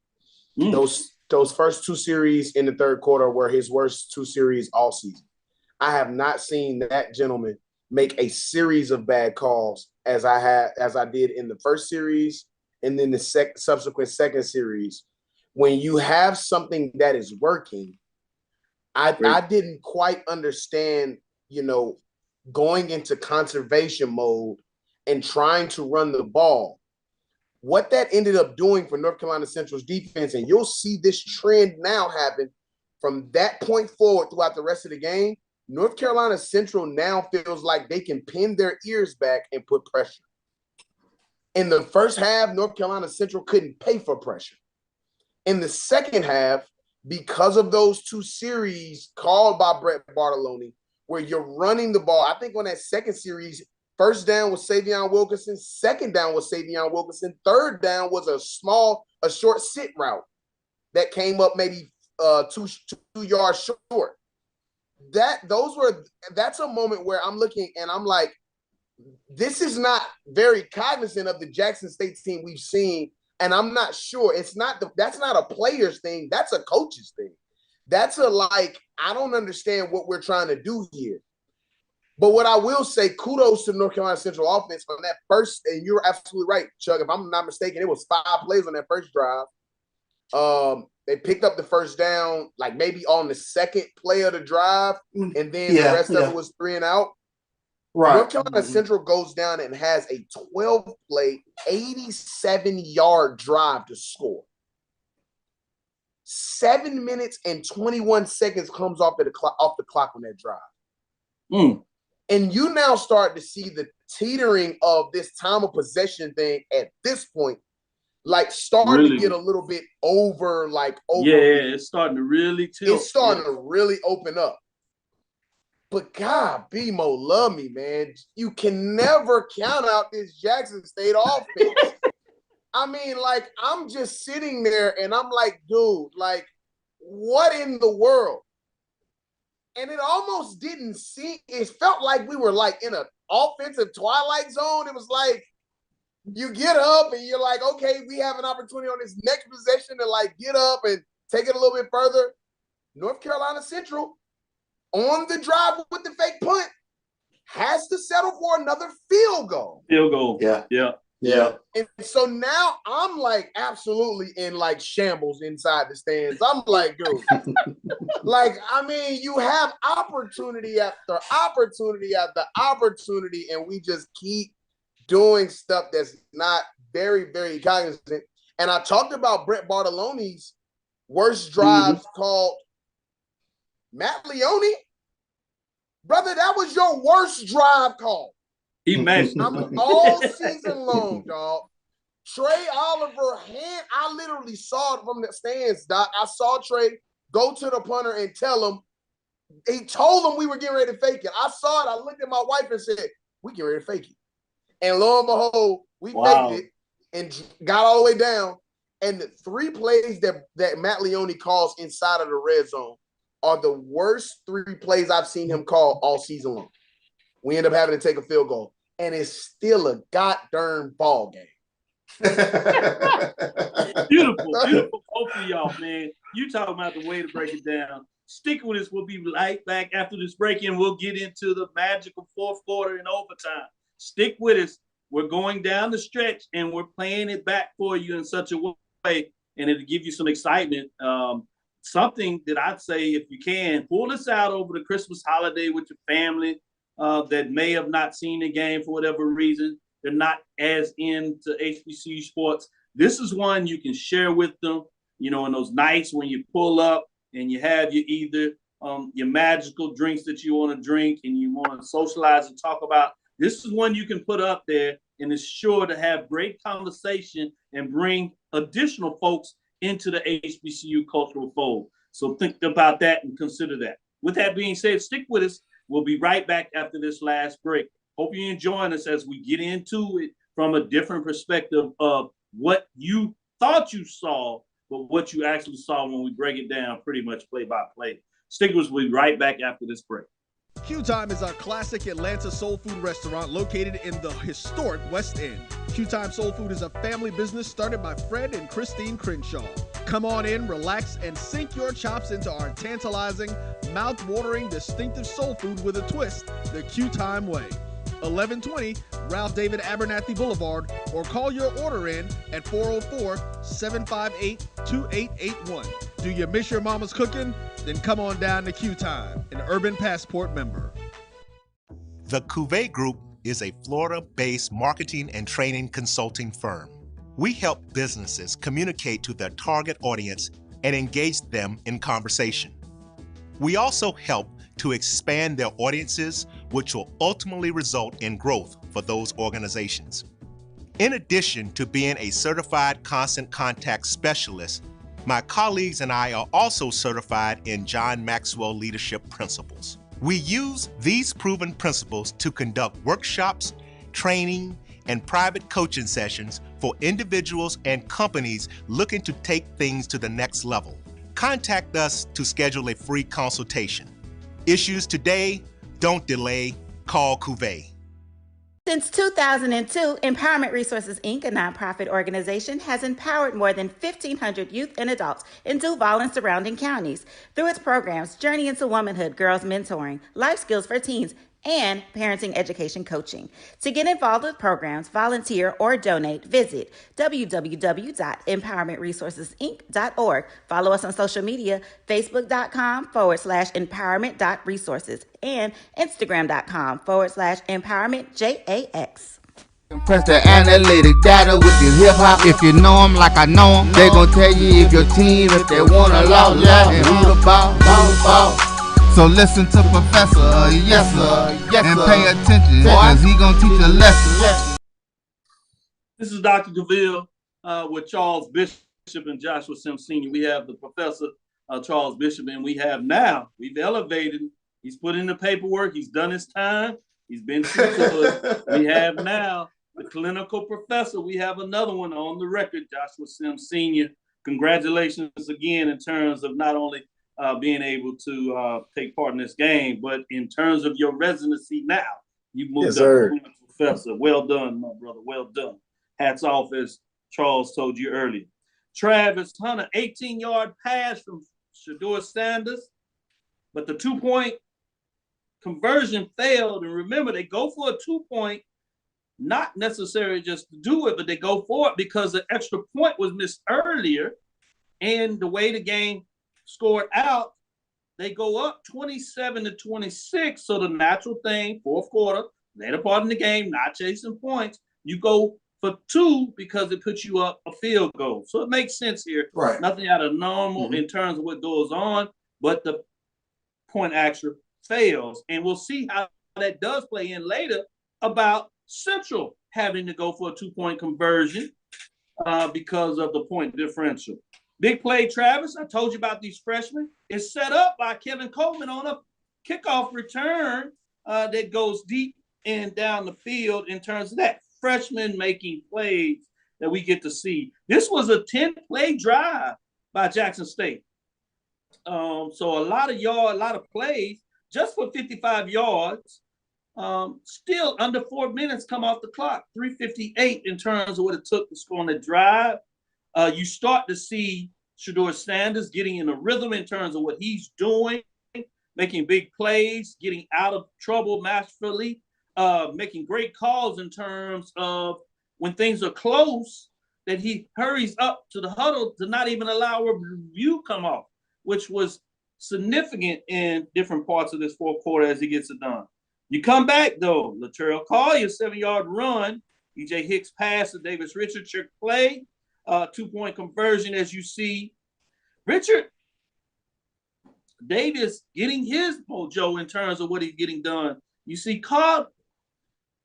S14: Those first 2 series in the third quarter were his worst 2 series all season. I have not seen that gentleman make a series of bad calls as I did in the first series and then the subsequent second series. When you have something that is working, I didn't quite understand, going into conservation mode and trying to run the ball. What that ended up doing for North Carolina Central's defense, and you'll see this trend now happen from that point forward throughout the rest of the game, North Carolina Central now feels like they can pin their ears back and put pressure. In the first half, North Carolina Central couldn't pay for pressure. In the second half, because of those 2 series called by Brett Bartoloni, where you're running the ball, I think on that second series, first down was Savion Wilkinson, second down was Savion Wilkinson, third down was a short sit route that came up maybe 2 yards short. That's a moment where I'm looking and I'm like, this is not very cognizant of the Jackson State team we've seen. And I'm not sure that's not a player's thing. That's a coach's thing. That's I don't understand what we're trying to do here. But what I will say, kudos to North Carolina Central offense on that first, and you're absolutely right, Chuck. If I'm not mistaken, it was 5 plays on that first drive. They picked up the first down, like maybe on the second play of the drive, and then the rest of it was 3 and out. Right. North Carolina Central goes down and has a 12-play, 87-yard drive to score. 7 minutes and 21 seconds comes off the clock on that drive. And you now start to see the teetering of this time of possession thing at this point, starting to get a little bit over. Yeah,
S12: it's starting to really tilt.
S14: It's starting to really open up. But God, BMO, love me, man. You can never count out this Jackson State offense. I mean, I'm just sitting there and I'm like, dude, what in the world? And it almost didn't seem, it felt like we were in an offensive twilight zone. It was like, you get up and you're like, okay, we have an opportunity on this next possession to get up and take it a little bit further. North Carolina Central, on the drive with the fake punt has to settle for another field goal.
S12: Field goal. Yeah.
S14: And so now I'm like absolutely in like shambles inside the stands. I'm like, dude, like, I mean, you have opportunity after opportunity after opportunity, and we just keep doing stuff that's not very, very cognizant. And I talked about Brett Bartolone's worst drives called Matt Leone. Brother, that was your worst drive call.
S12: He matched
S14: all season long, dog. Trey Oliver I literally saw it from the stands, Doc. I saw Trey go to the punter and tell him, he told him we were getting ready to fake it. I saw it. I looked at my wife and said, we getting ready to fake it. And lo and behold, we faked it and got all the way down. And the 3 plays that Matt Leone calls inside of the red zone are the worst 3 plays I've seen him call all season long. We end up having to take a field goal, and it's still a goddamn ball game.
S12: Beautiful both of y'all, man. You talking about the way to break it down. Stick with us. We'll be right back after this break, and we'll get into the magical 4th quarter and overtime. Stick with us. We're going down the stretch, and we're playing it back for you in such a way, and it'll give you some excitement. Something that I'd say, if you can, pull this out over the Christmas holiday with your family that may have not seen the game for whatever reason. They're not as into HBCU sports. This is one you can share with them, you know, in those nights when you pull up and you have your magical drinks that you want to drink and you want to socialize and talk about. This is one you can put up there, and it's sure to have great conversation and bring additional folks into the HBCU cultural fold. So think about that and consider that. With that being said, stick with us. We'll be right back after this last break. Hope you're enjoying us as we get into it from a different perspective of what you thought you saw, but what you actually saw when we break it down pretty much play by play. Stick with us. We'll be right back after this break.
S6: Q Time is our classic Atlanta soul food restaurant located in the historic West End. Q Time Soul Food is a family business started by Fred and Christine Crenshaw. Come on in, relax, and sink your chops into our tantalizing, mouth-watering, distinctive soul food with a twist, the Q Time way. 1120 Ralph David Abernathy Boulevard, or call your order in at 404-758-2881. Do you miss your mama's cooking? Then come on down to Q Time, an Urban Passport member.
S7: The Cavil Group is a Florida-based marketing and training consulting firm. We help businesses communicate to their target audience and engage them in conversation. We also help to expand their audiences, which will ultimately result in growth for those organizations. In addition to being a certified constant contact specialist, my colleagues and I are also certified in John Maxwell Leadership Principles. We use these proven principles to conduct workshops, training, and private coaching sessions for individuals and companies looking to take things to the next level. Contact us to schedule a free consultation. Issues today, don't delay, call Cavil.
S8: Since 2002, Empowerment Resources, Inc., a nonprofit organization, has empowered more than 1,500 youth and adults in Duval and surrounding counties through its programs Journey into Womanhood, Girls Mentoring, Life Skills for Teens, and Parenting Education Coaching. To get involved with programs, volunteer, or donate, visit www.empowermentresourcesinc.org. Follow us on social media, facebook.com/empowerment.resources and instagram.com/empowermentJAX.
S11: Press the analytic data with your hip hop. If you know them like I know them, they gon' tell you if your team, if they wanna loud and who the ball. So listen to Professor, yes sir, and pay attention, cause he gonna teach a lesson.
S12: This is Dr. Cavil with Charles Bishop and Joshua Sims Sr. We have the Professor Charles Bishop, and we've elevated him. He's put in the paperwork. He's done his time. He's been true to us. We have now the clinical professor. We have another one on the record, Joshua Sims Sr. Congratulations again in terms of not only being able to take part in this game, but in terms of your residency now, you've moved up to professor. Well done, my brother. Well done. Hats off, as Charles told you earlier. Travis Hunter, 18-yard pass from Shador Sanders, but the 2-point conversion failed. And remember, they go for a 2-point, not necessarily just to do it, but they go for it because the extra point was missed earlier. And the way the game scored out, they go up 27-26. So the natural thing, fourth quarter, later part in the game, not chasing points, you go for 2 because it puts you up a field goal. So it makes sense here.
S13: Right.
S12: Nothing out of normal in terms of what goes on, but the point actually fails. And we'll see how that does play in later about Central having to go for a 2-point conversion because of the point differential. Big play, Travis. I told you about these freshmen. It's set up by Kevin Coleman on a kickoff return that goes deep and down the field in terms of that. Freshman making plays that we get to see. This was a 10-play drive by Jackson State. So a lot of plays just for 55 yards. Still under 4 minutes come off the clock, 3:58 in terms of what it took to score on the drive. You start to see Shedeur Sanders getting in a rhythm in terms of what he's doing, making big plays, getting out of trouble masterfully, making great calls in terms of when things are close, that he hurries up to the huddle to not even allow a review come off, which was significant in different parts of this fourth quarter as he gets it done. You come back, though. Latrell Collier, 7-yard run. E.J. Hicks pass to Davis Richard, trick play. 2-point conversion, as you see. Richard Davis getting his mojo in terms of what he's getting done. You see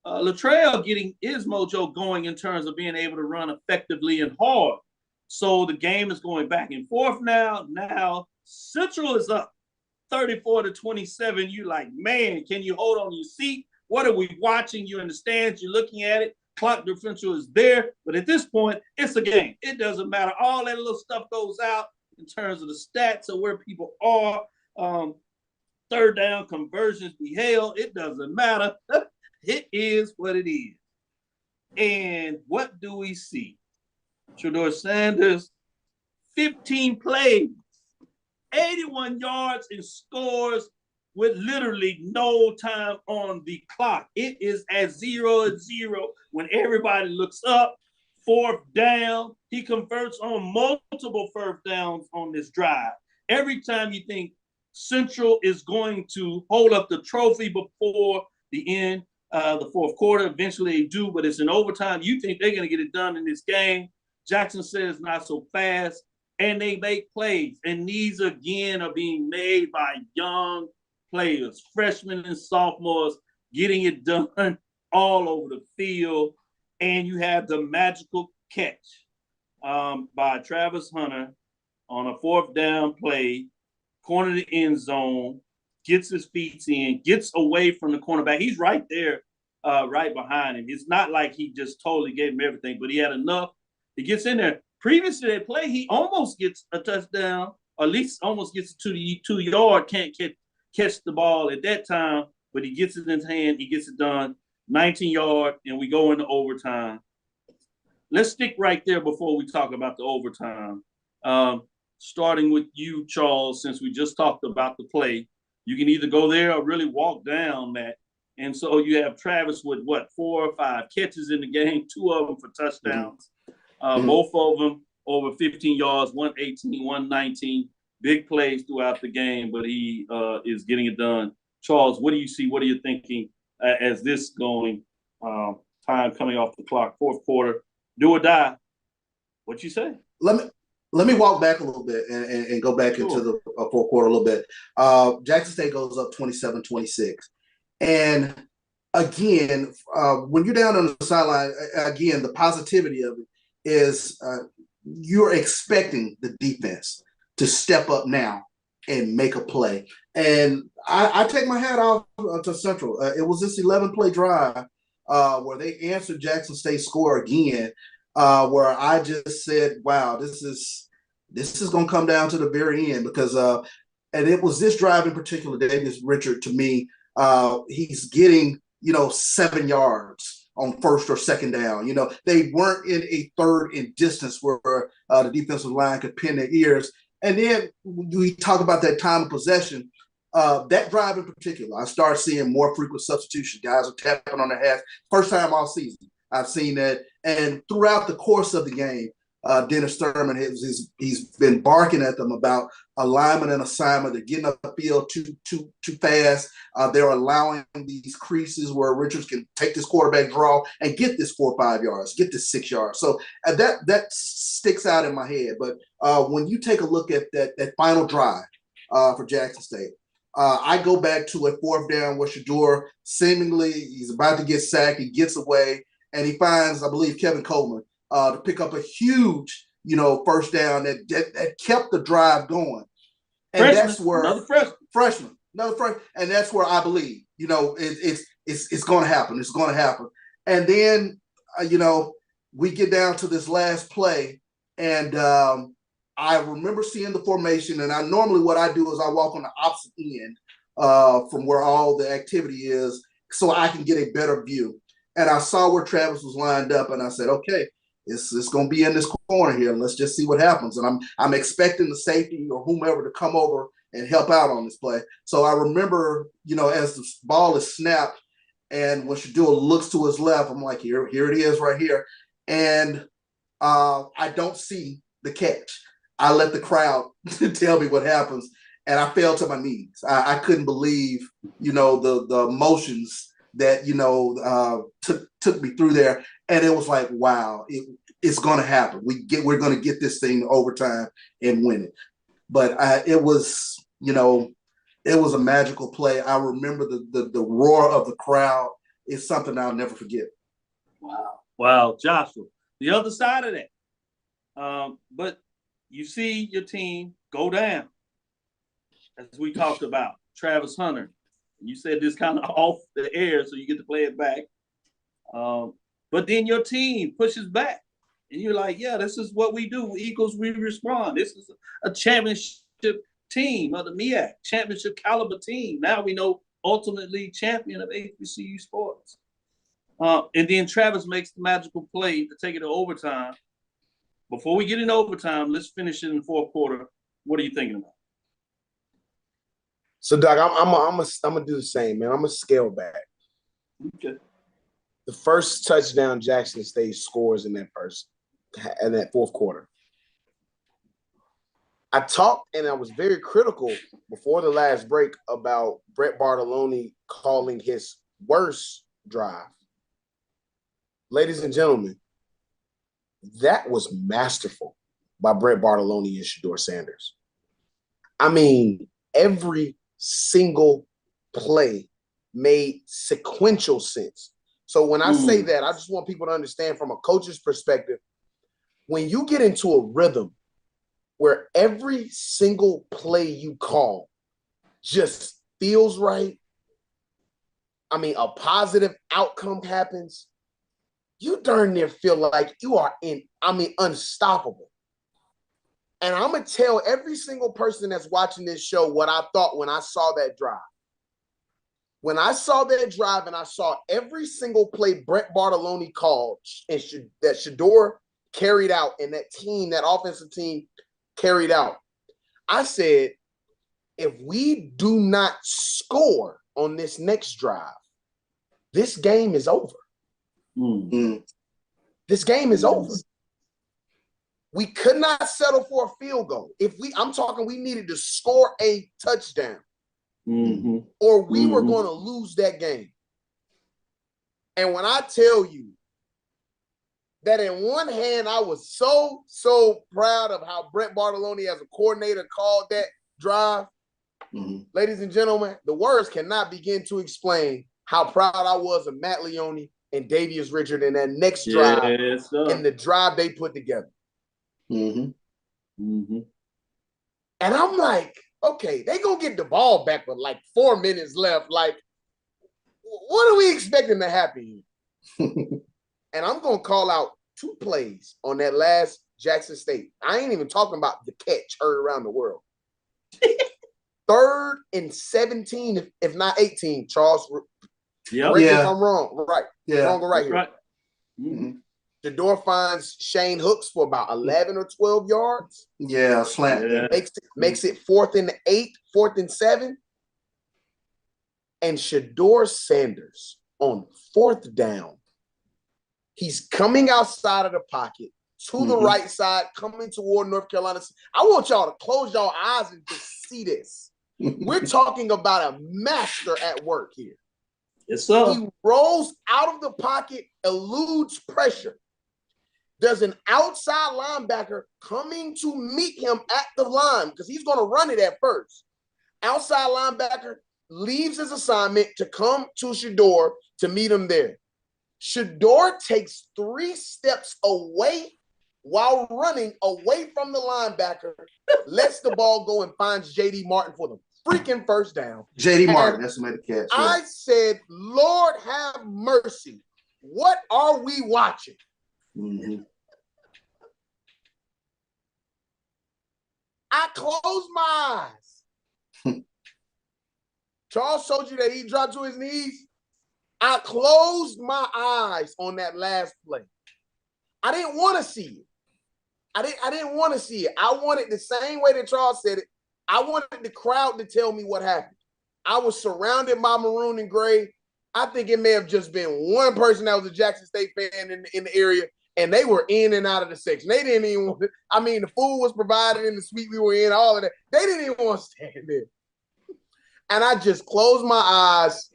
S12: Latrell getting his mojo going in terms of being able to run effectively and hard. So the game is going back and forth now. Now Central is up 34-27. You like, man, can you hold on your seat? What are we watching? You understand? You're looking at it. Clock differential is there. But at this point, it's a game. It doesn't matter. All that little stuff goes out in terms of the stats of where people are. Third down conversions be held. It doesn't matter. It is what it is. And what do we see? Shedeur Sanders, 15 plays, 81 yards and scores with literally no time on the clock. It is at 0-0 when everybody looks up. Fourth down. He converts on multiple first downs on this drive. Every time you think Central is going to hold up the trophy before the end, the fourth quarter, eventually they do, but it's in overtime. You think they're going to get it done in this game. Jackson says not so fast, and they make plays. And these, again, are being made by young players, freshmen and sophomores, getting it done all over the field. And you have the magical catch by Travis Hunter on a fourth down play, corner the end zone, gets his feet in, gets away from the cornerback. He's right there, right behind him. It's not like he just totally gave him everything, but he had enough. He gets in there. Previous to that play, he almost gets a touchdown, or at least almost gets to the 2-yard, can't catch the ball at that time, but he gets it in his hand, he gets it done, 19-yard, and we go into overtime. Let's stick right there before we talk about the overtime. Starting with you, Charles, since we just talked about the play. You can either go there or really walk down that. And so you have Travis with, 4 or 5 catches in the game, 2 of them for touchdowns. Both of them over 15 yards, 118, 119. Big plays throughout the game, but he is getting it done. Charles, what do you see? What are you thinking as this going? Time coming off the clock, fourth quarter, do or die. What you say?
S13: Let me walk back a little bit and go back into the fourth quarter a little bit. Jackson State goes up 27-26. And again, when you're down on the sideline, again, the positivity of it is you're expecting the defense to step up now and make a play. And I take my hat off to Central. It was this 11-play drive where they answered Jackson State's score again, where I just said, wow, this is going to come down to the very end because and it was this drive in particular, Davis Richard, to me, he's getting, 7 yards on first or second down. They weren't in a third and distance where the defensive line could pin their ears. And then we talk about that time of possession. that drive in particular, I started seeing more frequent substitutions. Guys are tapping on their hats. First time all season, I've seen that. And throughout the course of the game, Dennis Thurman, he's been barking at them about alignment and assignment. They're getting up the field too fast. They're allowing these creases where Richards can take this quarterback draw and get this 4 or 5 yards, get this 6 yards. So that sticks out in my head. But when you take a look at that final drive for Jackson State, I go back to a 4th down where Shador seemingly he's about to get sacked. He gets away and he finds, I believe, Kevin Coleman to pick up a huge, first down that kept the drive going. And that's where another freshman, and that's where I believe, it's going to happen. It's going to happen. And then, we get down to this last play, and I remember seeing the formation. And normally what I do is I walk on the opposite end from where all the activity is, so I can get a better view. And I saw where Travis was lined up, and I said, okay, it's going to be in this corner here, and let's just see what happens. And I'm expecting the safety or whomever to come over and help out on this play. So I remember, as the ball is snapped, and when Shador looks to his left, I'm like, here it is right here. And I don't see the catch. I let the crowd tell me what happens, and I fell to my knees. I couldn't believe, the emotions that, took me through there. And it was like, wow, it's going to happen. We're going to get this thing to overtime and win it. But it was a magical play. I remember the roar of the crowd. It's something I'll never forget.
S12: Wow, Joshua. The other side of that. But you see your team go down, as we talked about, Travis Hunter. You said this kind of off the air, so you get to play it back. But then your team pushes back, and you're like, yeah, this is what we do. Eagles, we respond. This is a championship team of the MEAC, championship caliber team. Now we know ultimately champion of HBCU sports. And then Travis makes the magical play to take it to overtime. Before we get into overtime, let's finish it in the 4th quarter. What are you thinking about?
S14: So, Doc, I'm gonna do the same, man. I'm gonna scale back.
S12: Okay.
S14: The first touchdown Jackson State scores in that 4th quarter. I talked and I was very critical before the last break about Brett Bartolone calling his worst drive. Ladies and gentlemen, that was masterful by Brett Bartolone and Shador Sanders. I mean, every single play made sequential sense. So when I say that, I just want people to understand from a coach's perspective, when you get into a rhythm where every single play you call just feels right, I mean, a positive outcome happens, you darn near feel like you are unstoppable. And I'm going to tell every single person that's watching this show what I thought when I saw that drive. When I saw that drive and I saw every single play Brett Bartolone called and that Shador carried out and that offensive team carried out, I said, if we do not score on this next drive, this game is over. Mm-hmm. This game is over. We could not settle for a field goal. We needed to score a touchdown, or we were going to lose that game. And when I tell you that in one hand, I was so proud of how Brett Bartolone as a coordinator called that drive. Ladies and gentlemen, the words cannot begin to explain how proud I was of Matt Leone and Davius Richard in that next drive and the drive they put together. And I'm like, okay, they gonna get the ball back with like 4 minutes left. Like, what are we expecting to happen here? And I'm gonna call out 2 plays on that last Jackson State. I ain't even talking about the catch heard around the world. 3rd and 17, if not 18, Charles. Correct me if I'm wrong. Right. Yeah. Wrong or right here. Right. Shador finds Shane Hooks for about 11 or 12 yards.
S13: Yeah, slant.
S14: Makes it 4th and 8, 4th and 7. and Shador Sanders on 4th down. He's coming outside of the pocket to the right side, coming toward North Carolina. I want y'all to close your eyes and just see this. We're talking about a master at work here.
S12: Yes, sir.
S14: He rolls out of the pocket, eludes pressure. There's an outside linebacker coming to meet him at the line because he's going to run it at first. Outside linebacker leaves his assignment to come to Shador to meet him there. Shador takes 3 steps away while running away from the linebacker, lets the ball go and finds J.D. Martin for the freaking first down.
S13: J.D. Martin, that's made the catch. Yeah.
S14: I said, Lord have mercy. What are we watching? I closed my eyes. Charles showed you that he dropped to his knees. I closed my eyes on that last play. I didn't want to see it. I didn't want to see it. I wanted the same way that Charles said it. I wanted the crowd to tell me what happened. I was surrounded by maroon and gray. I think it may have just been one person that was a Jackson State fan in the area, and they were in and out of the section. They didn't even want to, I mean, the food was provided in the suite we were in, all of that. They didn't even want to stand there. And I just closed my eyes,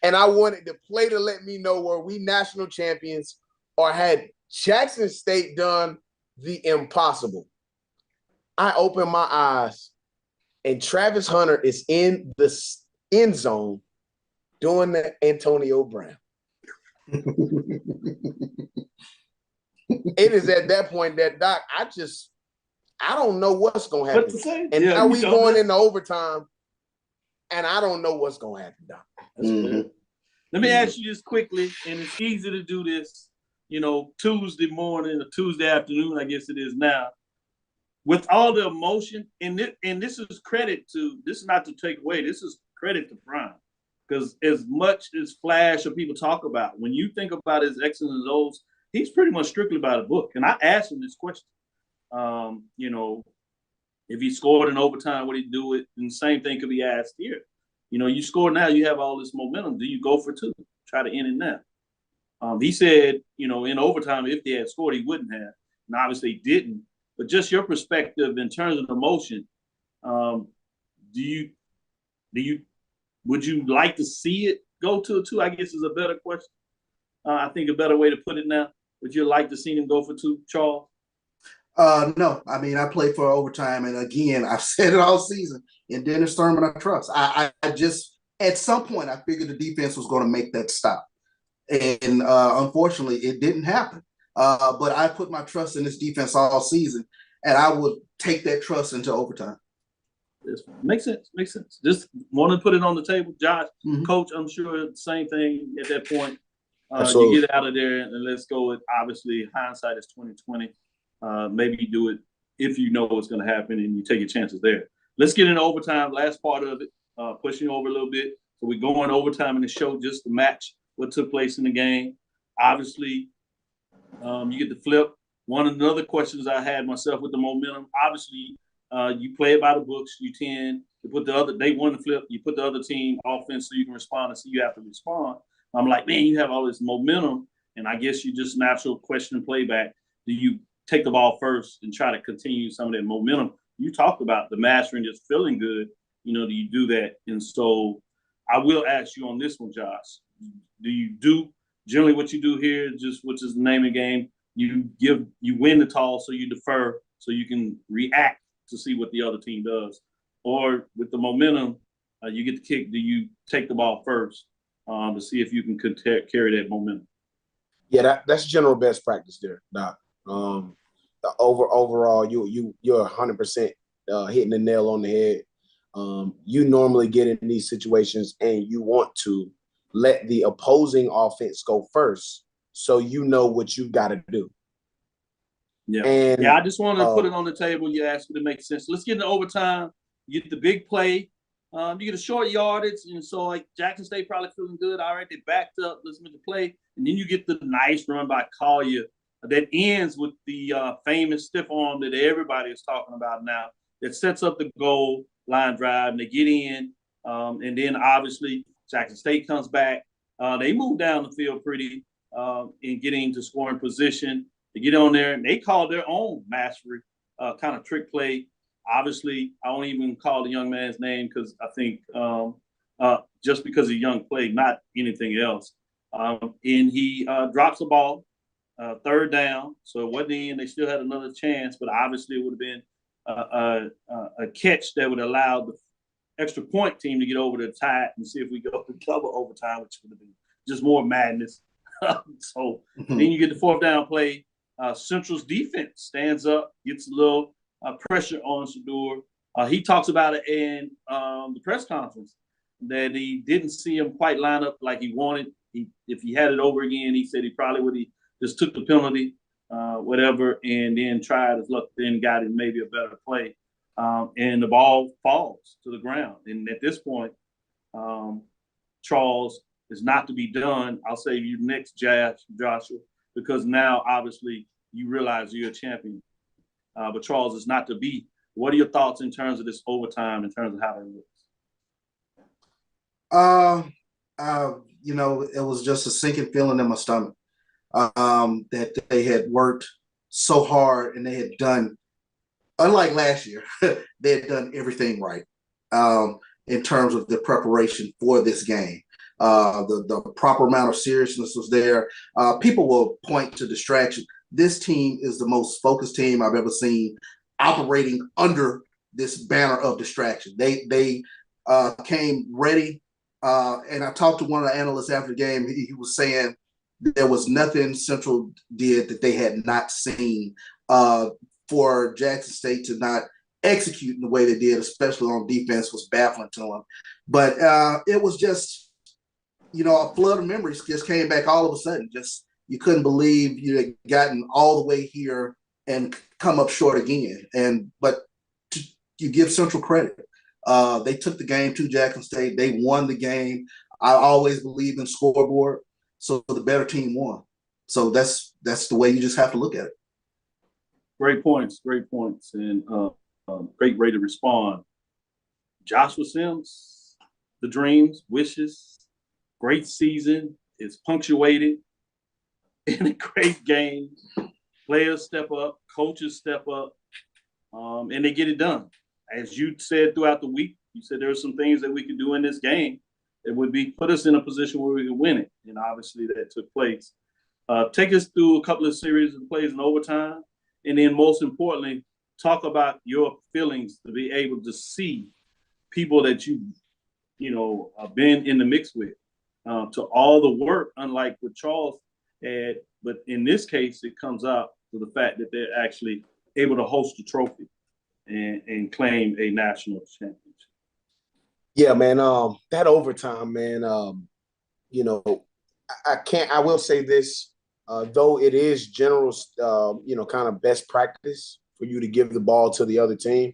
S14: and I wanted the play to let me know were we national champions or had Jackson State done the impossible. I opened my eyes, and Travis Hunter is in the end zone doing the Antonio Brown. It is at that point that, Doc, I don't know what's going to happen.
S12: What to say?
S14: And
S12: Yeah,
S14: now we going
S12: know.
S14: into overtime, and I don't know what's going to happen, Doc.
S12: Let me ask you this quickly, and it's easy to do this, you know, Tuesday morning or Tuesday afternoon, I guess it is now. With all the emotion, and this is credit to, this is not to take away, this is credit to Prime. Because as much as Flash or people talk about, when you think about his X's and O's, he's pretty much strictly by the book. And I asked him this question, you know, if he scored in overtime, would he do it? And the same thing could be asked here. You know, you score now, you have all this momentum. Do you go for 2? Try to end it now. He said, you know, in overtime, if they had scored, he wouldn't have. And obviously he didn't. But just your perspective in terms of emotion, would you like to see it go to a 2? I guess is a better question. I think a better way to put it now. Would you like to see him go for 2, Charles?
S13: No. I mean, I played for overtime, and again, I've said it all season. And Dennis Thurman, I trust. I just, at some point, I figured the defense was going to make that stop. And unfortunately, it didn't happen. But I put my trust in this defense all season, and I would take that trust into overtime.
S12: Makes sense. Just want to put it on the table. Josh, Coach, I'm sure the same thing at that point. You get out of there and let's go with, obviously, hindsight is 2020. Maybe you do it if you know what's going to happen and you take your chances there. Let's get into overtime, last part of it, pushing over a little bit. So we go in overtime in the show just to match what took place in the game. Obviously, you get the flip. One of the other questions I had myself with the momentum, obviously, you play it by the books. You tend to put they won the flip. You put the other team offense so you can respond and so you have to respond. I'm like, man, you have all this momentum, and I guess you just natural question and playback. Do you take the ball first and try to continue some of that momentum? You talked about the mastering just feeling good. You know, do you do that? And so I will ask you on this one, Josh. Do you do generally what you do here, just which is the name of the game? You win the toss, so you defer, so you can react to see what the other team does. Or with the momentum, you get the kick. Do you take the ball first to see if you can carry that momentum?
S14: Yeah, that's general best practice there, Doc. Overall, you're 100% hitting the nail on the head. You normally get in these situations and you want to let the opposing offense go first, so you know what you've got to do.
S12: Yeah, I just want to put it on the table. You asked me to make sense. Let's get into overtime. You get the big play. You get a short yardage, and so like Jackson State probably feeling good. All right, they backed up. Let's make the play, and then you get the nice run by Collier that ends with the famous stiff arm that everybody is talking about now. That sets up the goal line drive, and they get in, and then obviously Jackson State comes back. They move down the field pretty in getting to scoring position. They get on there, and they call their own mastery kind of trick play. Obviously, I won't even call the young man's name because I think just because he's young play, not anything else. And he drops the ball, third down. So it wasn't in. They still had another chance, but obviously it would have been a catch that would allow the extra point team to get over to tie it and see if we go to cover overtime, which would have been just more madness. So then you get the fourth down play. Central's defense stands up, gets a little pressure on Shedeur. He talks about it in the press conference that he didn't see him quite line up like he wanted. If he had it over again, he said he probably would have just took the penalty, whatever, and then tried his luck, then got it maybe a better play. And the ball falls to the ground. And at this point, Charles is not to be done. I'll save you next, Joshua, because now obviously you realize you're a champion. But Charles is not to be. What are your thoughts in terms of this overtime, in terms of how it looks?
S13: It was just a sinking feeling in my stomach that they had worked so hard and they had done, unlike last year, they had done everything right in terms of the preparation for this game. The proper amount of seriousness was there. People will point to distraction. This team is the most focused team I've ever seen operating under this banner of distraction. They came ready. And I talked to one of the analysts after the game. He was saying there was nothing Central did that they had not seen for Jackson State to not execute in the way they did, especially on defense, was baffling to them. But it was just, a flood of memories just came back all of a sudden. Just you couldn't believe you had gotten all the way here and come up short again. But you give Central credit. They took the game to Jackson State. They won the game. I always believe in scoreboard, so the better team won. So that's the way you just have to look at it.
S12: Great points, and great way to respond. Joshua Sims, the dreams, wishes, great season. It's punctuated in a great game. Players step up, coaches step up, and they get it done. As you said throughout the week, you said there are some things that we could do in this game that would put us in a position where we could win it. And obviously that took place. Take us through a couple of series of plays in overtime. And then most importantly, talk about your feelings to be able to see people that you've been in the mix with, to all the work, unlike what Charles had. But in this case, it comes out to the fact that they're actually able to host the trophy and claim a national championship.
S14: Yeah, man. That overtime, man. I will say this, though it is general, kind of best practice for you to give the ball to the other team.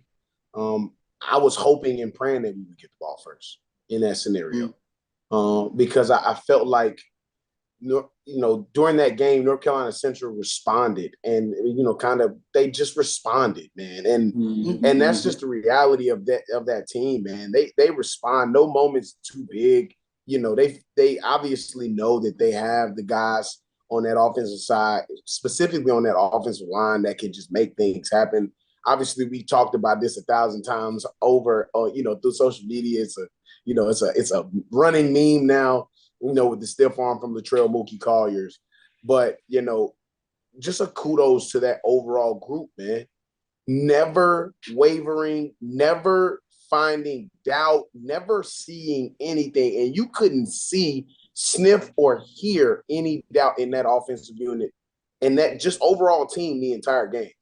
S14: I was hoping and praying that we would get the ball first in that scenario, because I felt like, during that game, North Carolina Central responded, and they just responded, man, and that's just the reality of that team, man. They respond. No moment's too big. They obviously know that they have the guys on that offensive side, specifically on that offensive line, that can just make things happen. Obviously, we talked about this 1,000 times over, through social media. It's a running meme now, with the stiff arm from Latrell Mookie Colliers. But, just a kudos to that overall group, man. Never wavering, never finding doubt, never seeing anything. And you couldn't see, sniff, or hear any doubt in that offensive unit and that just overall team the entire game.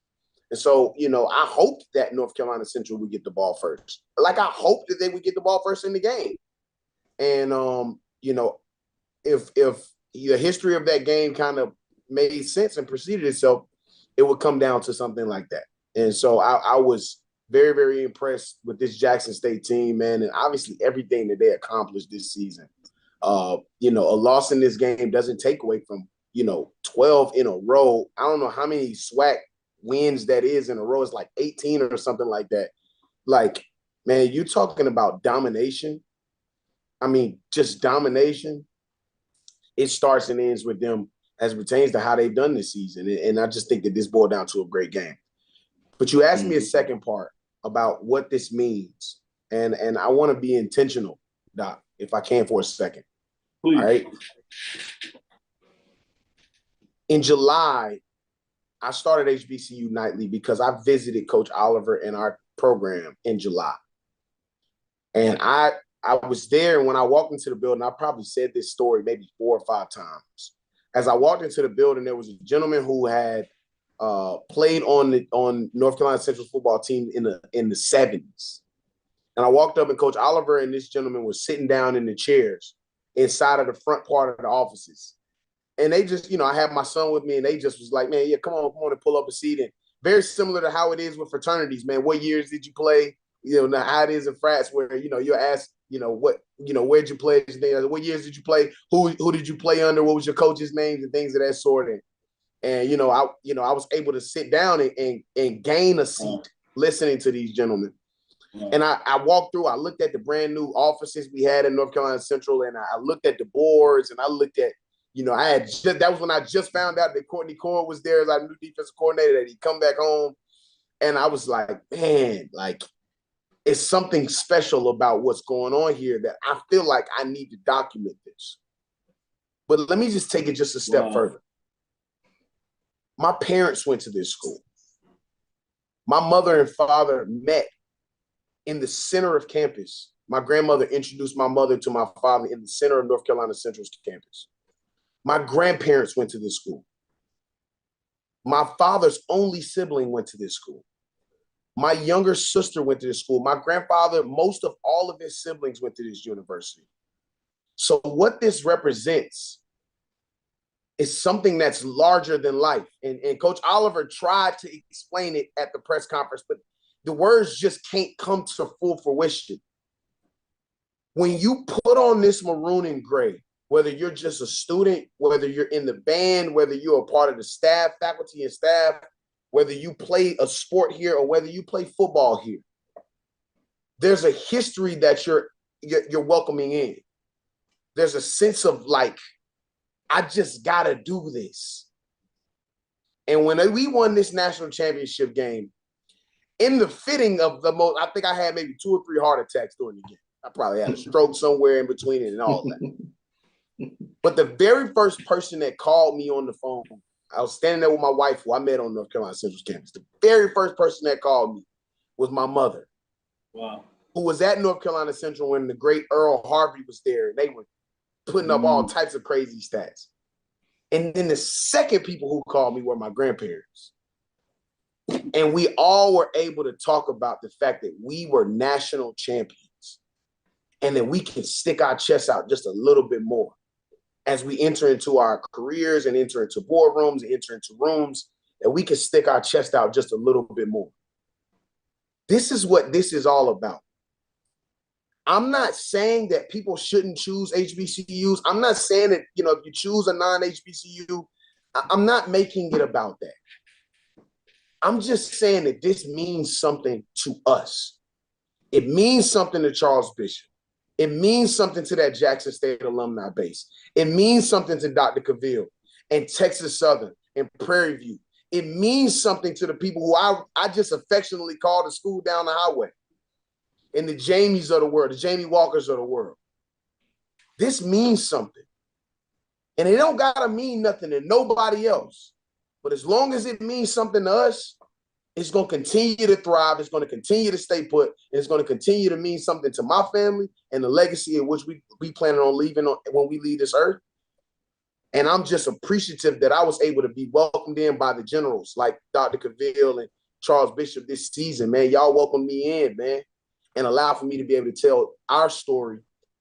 S14: And so, I hoped that North Carolina Central would get the ball first. Like, I hoped that they would get the ball first in the game. And, if the history of that game kind of made sense and preceded itself, it would come down to something like that. And so I was very, very impressed with this Jackson State team, man, and obviously everything that they accomplished this season. A loss in this game doesn't take away from, 12 in a row. I don't know how many SWAC wins that is in a row. It's like 18 or something like that. Like, man, you talking about domination. I mean, just domination, it starts and ends with them as it pertains to how they've done this season. And I just think that this boiled down to a great game. But you asked me a second part about what this means. And I want to be intentional, Doc, if I can for a second.
S12: Please.
S14: All right. In July, I started HBCU Nightly because I visited Coach Oliver in our program in July. And I was there, and when I walked into the building, I probably said this story maybe 4 or 5 times. As I walked into the building, there was a gentleman who had played on North Carolina Central's football team in the 70s. And I walked up, and Coach Oliver and this gentleman was sitting down in the chairs inside of the front part of the offices. And they just, I had my son with me, and they just was like, man, yeah, come on and pull up a seat. And very similar to how it is with fraternities, man. What years did you play? How it is in frats where, you're asked, where'd you play? What years did you play? Who did you play under? What was your coach's names and things of that sort? And I was able to sit down and gain a seat listening to these gentlemen. And I walked through, I looked at the brand new offices we had in North Carolina Central, and I looked at the boards, and I looked at, that was when I just found out that Courtney Core was there as our new defensive coordinator, that he'd come back home. And I was like, man, like, it's something special about what's going on here that I feel like I need to document this. But let me just take it just a step further. My parents went to this school. My mother and father met in the center of campus. My grandmother introduced my mother to my father in the center of North Carolina Central's campus. My grandparents went to this school. My father's only sibling went to this school. My younger sister went to this school. My grandfather, most of all of his siblings went to this university. So what this represents is something that's larger than life. And Coach Oliver tried to explain it at the press conference, but the words just can't come to full fruition. When you put on this maroon and gray, whether you're just a student, whether you're in the band, whether you're a part of the staff, faculty and staff, whether you play a sport here or whether you play football here, there's a history that you're welcoming in. There's a sense of like, I just gotta do this. And when we won this national championship game, in the fitting of the most, I think I had maybe 2 or 3 heart attacks during the game. I probably had a stroke somewhere in between it and all that. But the very first person that called me on the phone, I was standing there with my wife, who I met on North Carolina Central's campus. The very first person that called me was my mother.
S12: Wow.
S14: Who was at North Carolina Central when the great Earl Harvey was there. They were putting up all types of crazy stats. And then the second people who called me were my grandparents. And we all were able to talk about the fact that we were national champions and that we can stick our chests out just a little bit more as we enter into our careers and enter into boardrooms and enter into rooms, that we can stick our chest out just a little bit more. This is what this is all about. I'm not saying that people shouldn't choose HBCUs. I'm not saying that, if you choose a non-HBCU, I'm not making it about that. I'm just saying that this means something to us. It means something to Charles Bishop. It means something to that Jackson State alumni base. It means something to Dr. Cavil and Texas Southern and Prairie View. It means something to the people who I just affectionately call the school down the highway, and the Jamies of the world, the Jamie Walkers of the world. This means something. And it don't gotta mean nothing to nobody else. But as long as it means something to us, it's going to continue to thrive. It's going to continue to stay put. And it's going to continue to mean something to my family and the legacy in which we planning on leaving when we leave this earth. And I'm just appreciative that I was able to be welcomed in by the generals like Dr. Cavil and Charles Bishop this season, man. Y'all welcomed me in, man, and allowed for me to be able to tell our story,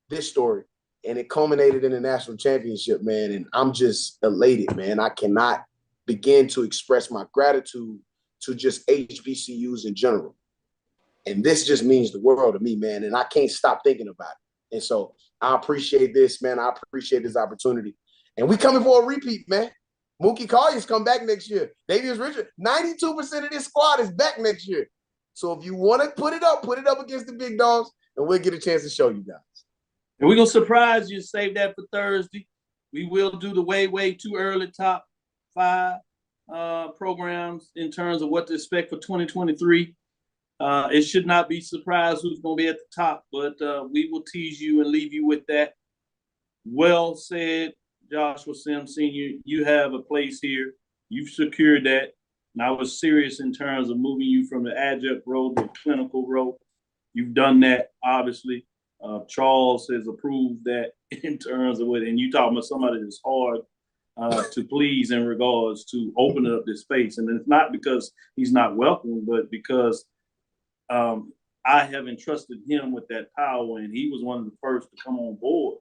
S14: this story. And it culminated in the national championship, man. And I'm just elated, man. I cannot begin to express my gratitude to just HBCUs in general. And this just means the world to me, man. And I can't stop thinking about it. And so I appreciate this, man. I appreciate this opportunity. And we coming for a repeat, man. Mookie Collier's come back next year. Davius Richard, 92% of this squad is back next year. So if you want to put it up against the big dogs, and we'll get a chance to show you guys.
S12: And we're going to surprise you, save that for Thursday. We will do the way too early top 5 programs in terms of what to expect for 2023. It should not be surprised who's going to be at the top, but we will tease you and leave you with that. Well said, Joshua Sims Sr. You have a place here. You've secured that. And I was serious in terms of moving you from the adjunct role to the clinical role. You've done that, obviously. Charles has approved that in terms of what, and you talking about somebody that's hard to please in regards to opening up this space. And it's not because he's not welcome, but because I have entrusted him with that power, and he was one of the first to come on board.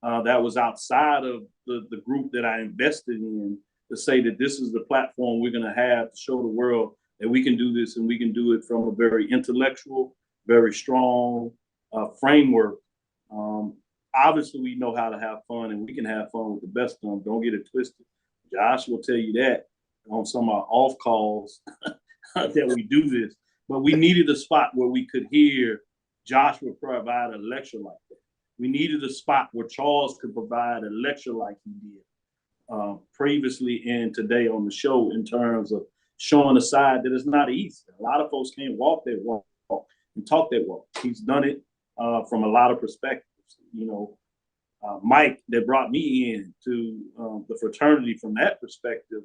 S12: That was outside of the group that I invested in to say that this is the platform we're going to have to show the world that we can do this, and we can do it from a very intellectual, very strong framework. Obviously, we know how to have fun, and we can have fun with the best of them. Don't get it twisted. Josh will tell you that on some of our off calls that we do this. But we needed a spot where we could hear Joshua provide a lecture like that. We needed a spot where Charles could provide a lecture like he did previously and today on the show, in terms of showing a side that is not easy. A lot of folks can't walk that walk and talk that walk. He's done it from a lot of perspectives. You know, Mike, that brought me in to the fraternity from that perspective,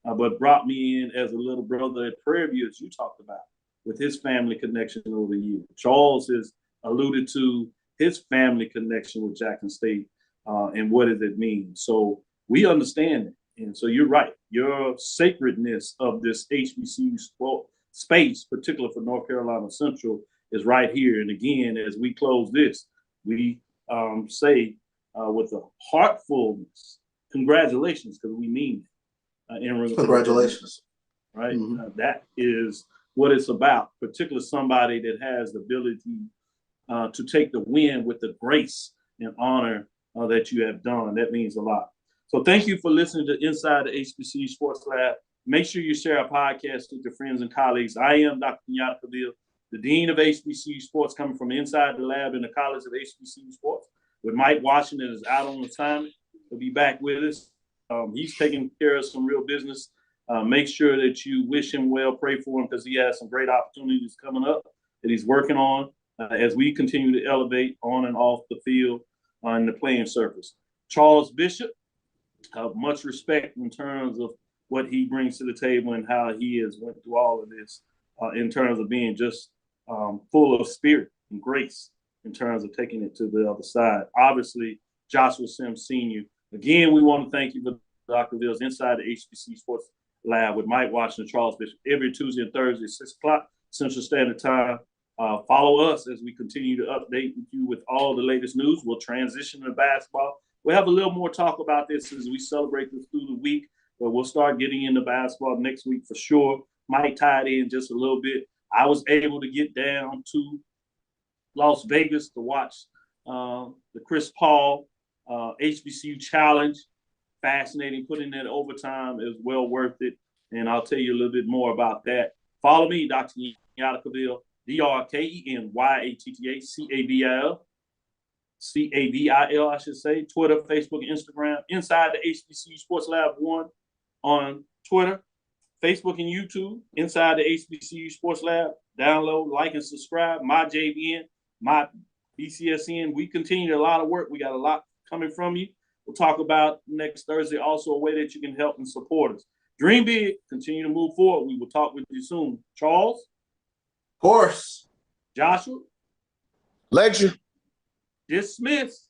S12: but brought me in as a little brother at Prairie View, as you talked about, with his family connection over the years. Charles has alluded to his family connection with Jackson State and what does it mean. So we understand it. And so you're right. Your sacredness of this HBCU sport space, particularly for North Carolina Central, is right here. And again, as we close this, we say with a heartfulness, congratulations, because we mean it.
S13: Congratulations.
S12: Right? That is what it's about, particularly somebody that has the ability to take the win with the grace and honor that you have done. That means a lot. So thank you for listening to Inside the HBCU Sports Lab. Make sure you share our podcast with your friends and colleagues. I am Dr. Kenyatta, the Dean of HBCU Sports, coming from inside the lab in the College of HBCU Sports, with Mike Washington is out on assignment. He'll be back with us. He's taking care of some real business. Make sure that you wish him well, pray for him, because he has some great opportunities coming up that he's working on as we continue to elevate on and off the field on the playing surface. Charles Bishop, much respect in terms of what he brings to the table and how he has went through all of this in terms of being just full of spirit and grace in terms of taking it to the other side. Obviously, Joshua Sims Sr. Again, we want to thank you for Dr. Ville's Inside the HBCU Sports Lab with Mike Washington, Charles Bishop, every Tuesday and Thursday, 6 o'clock Central Standard Time. Follow us as we continue to update you with all the latest news. We'll transition to basketball. We'll have a little more talk about this as we celebrate this through the week, but we'll start getting into basketball next week for sure. Mike tied in just a little bit. I was able to get down to Las Vegas to watch the Chris Paul HBCU Challenge. Fascinating. Putting that overtime is well worth it, and I'll tell you a little bit more about that. Follow me, Dr. Kenyatta Cavil, DRKENYATTACAVIL, I should say. Twitter, Facebook, and Instagram. Inside the HBCU Sports Lab 1 on Twitter, Facebook, and YouTube. Inside the HBCU Sports Lab. Download, like, and subscribe. My JVN, my BCSN. We continue a lot of work. We got a lot coming from you. We'll talk about next Thursday also a way that you can help and support us. Dream big. Continue to move forward. We will talk with you soon. Charles?
S13: Course.
S12: Joshua?
S14: Lecture.
S12: Dismiss.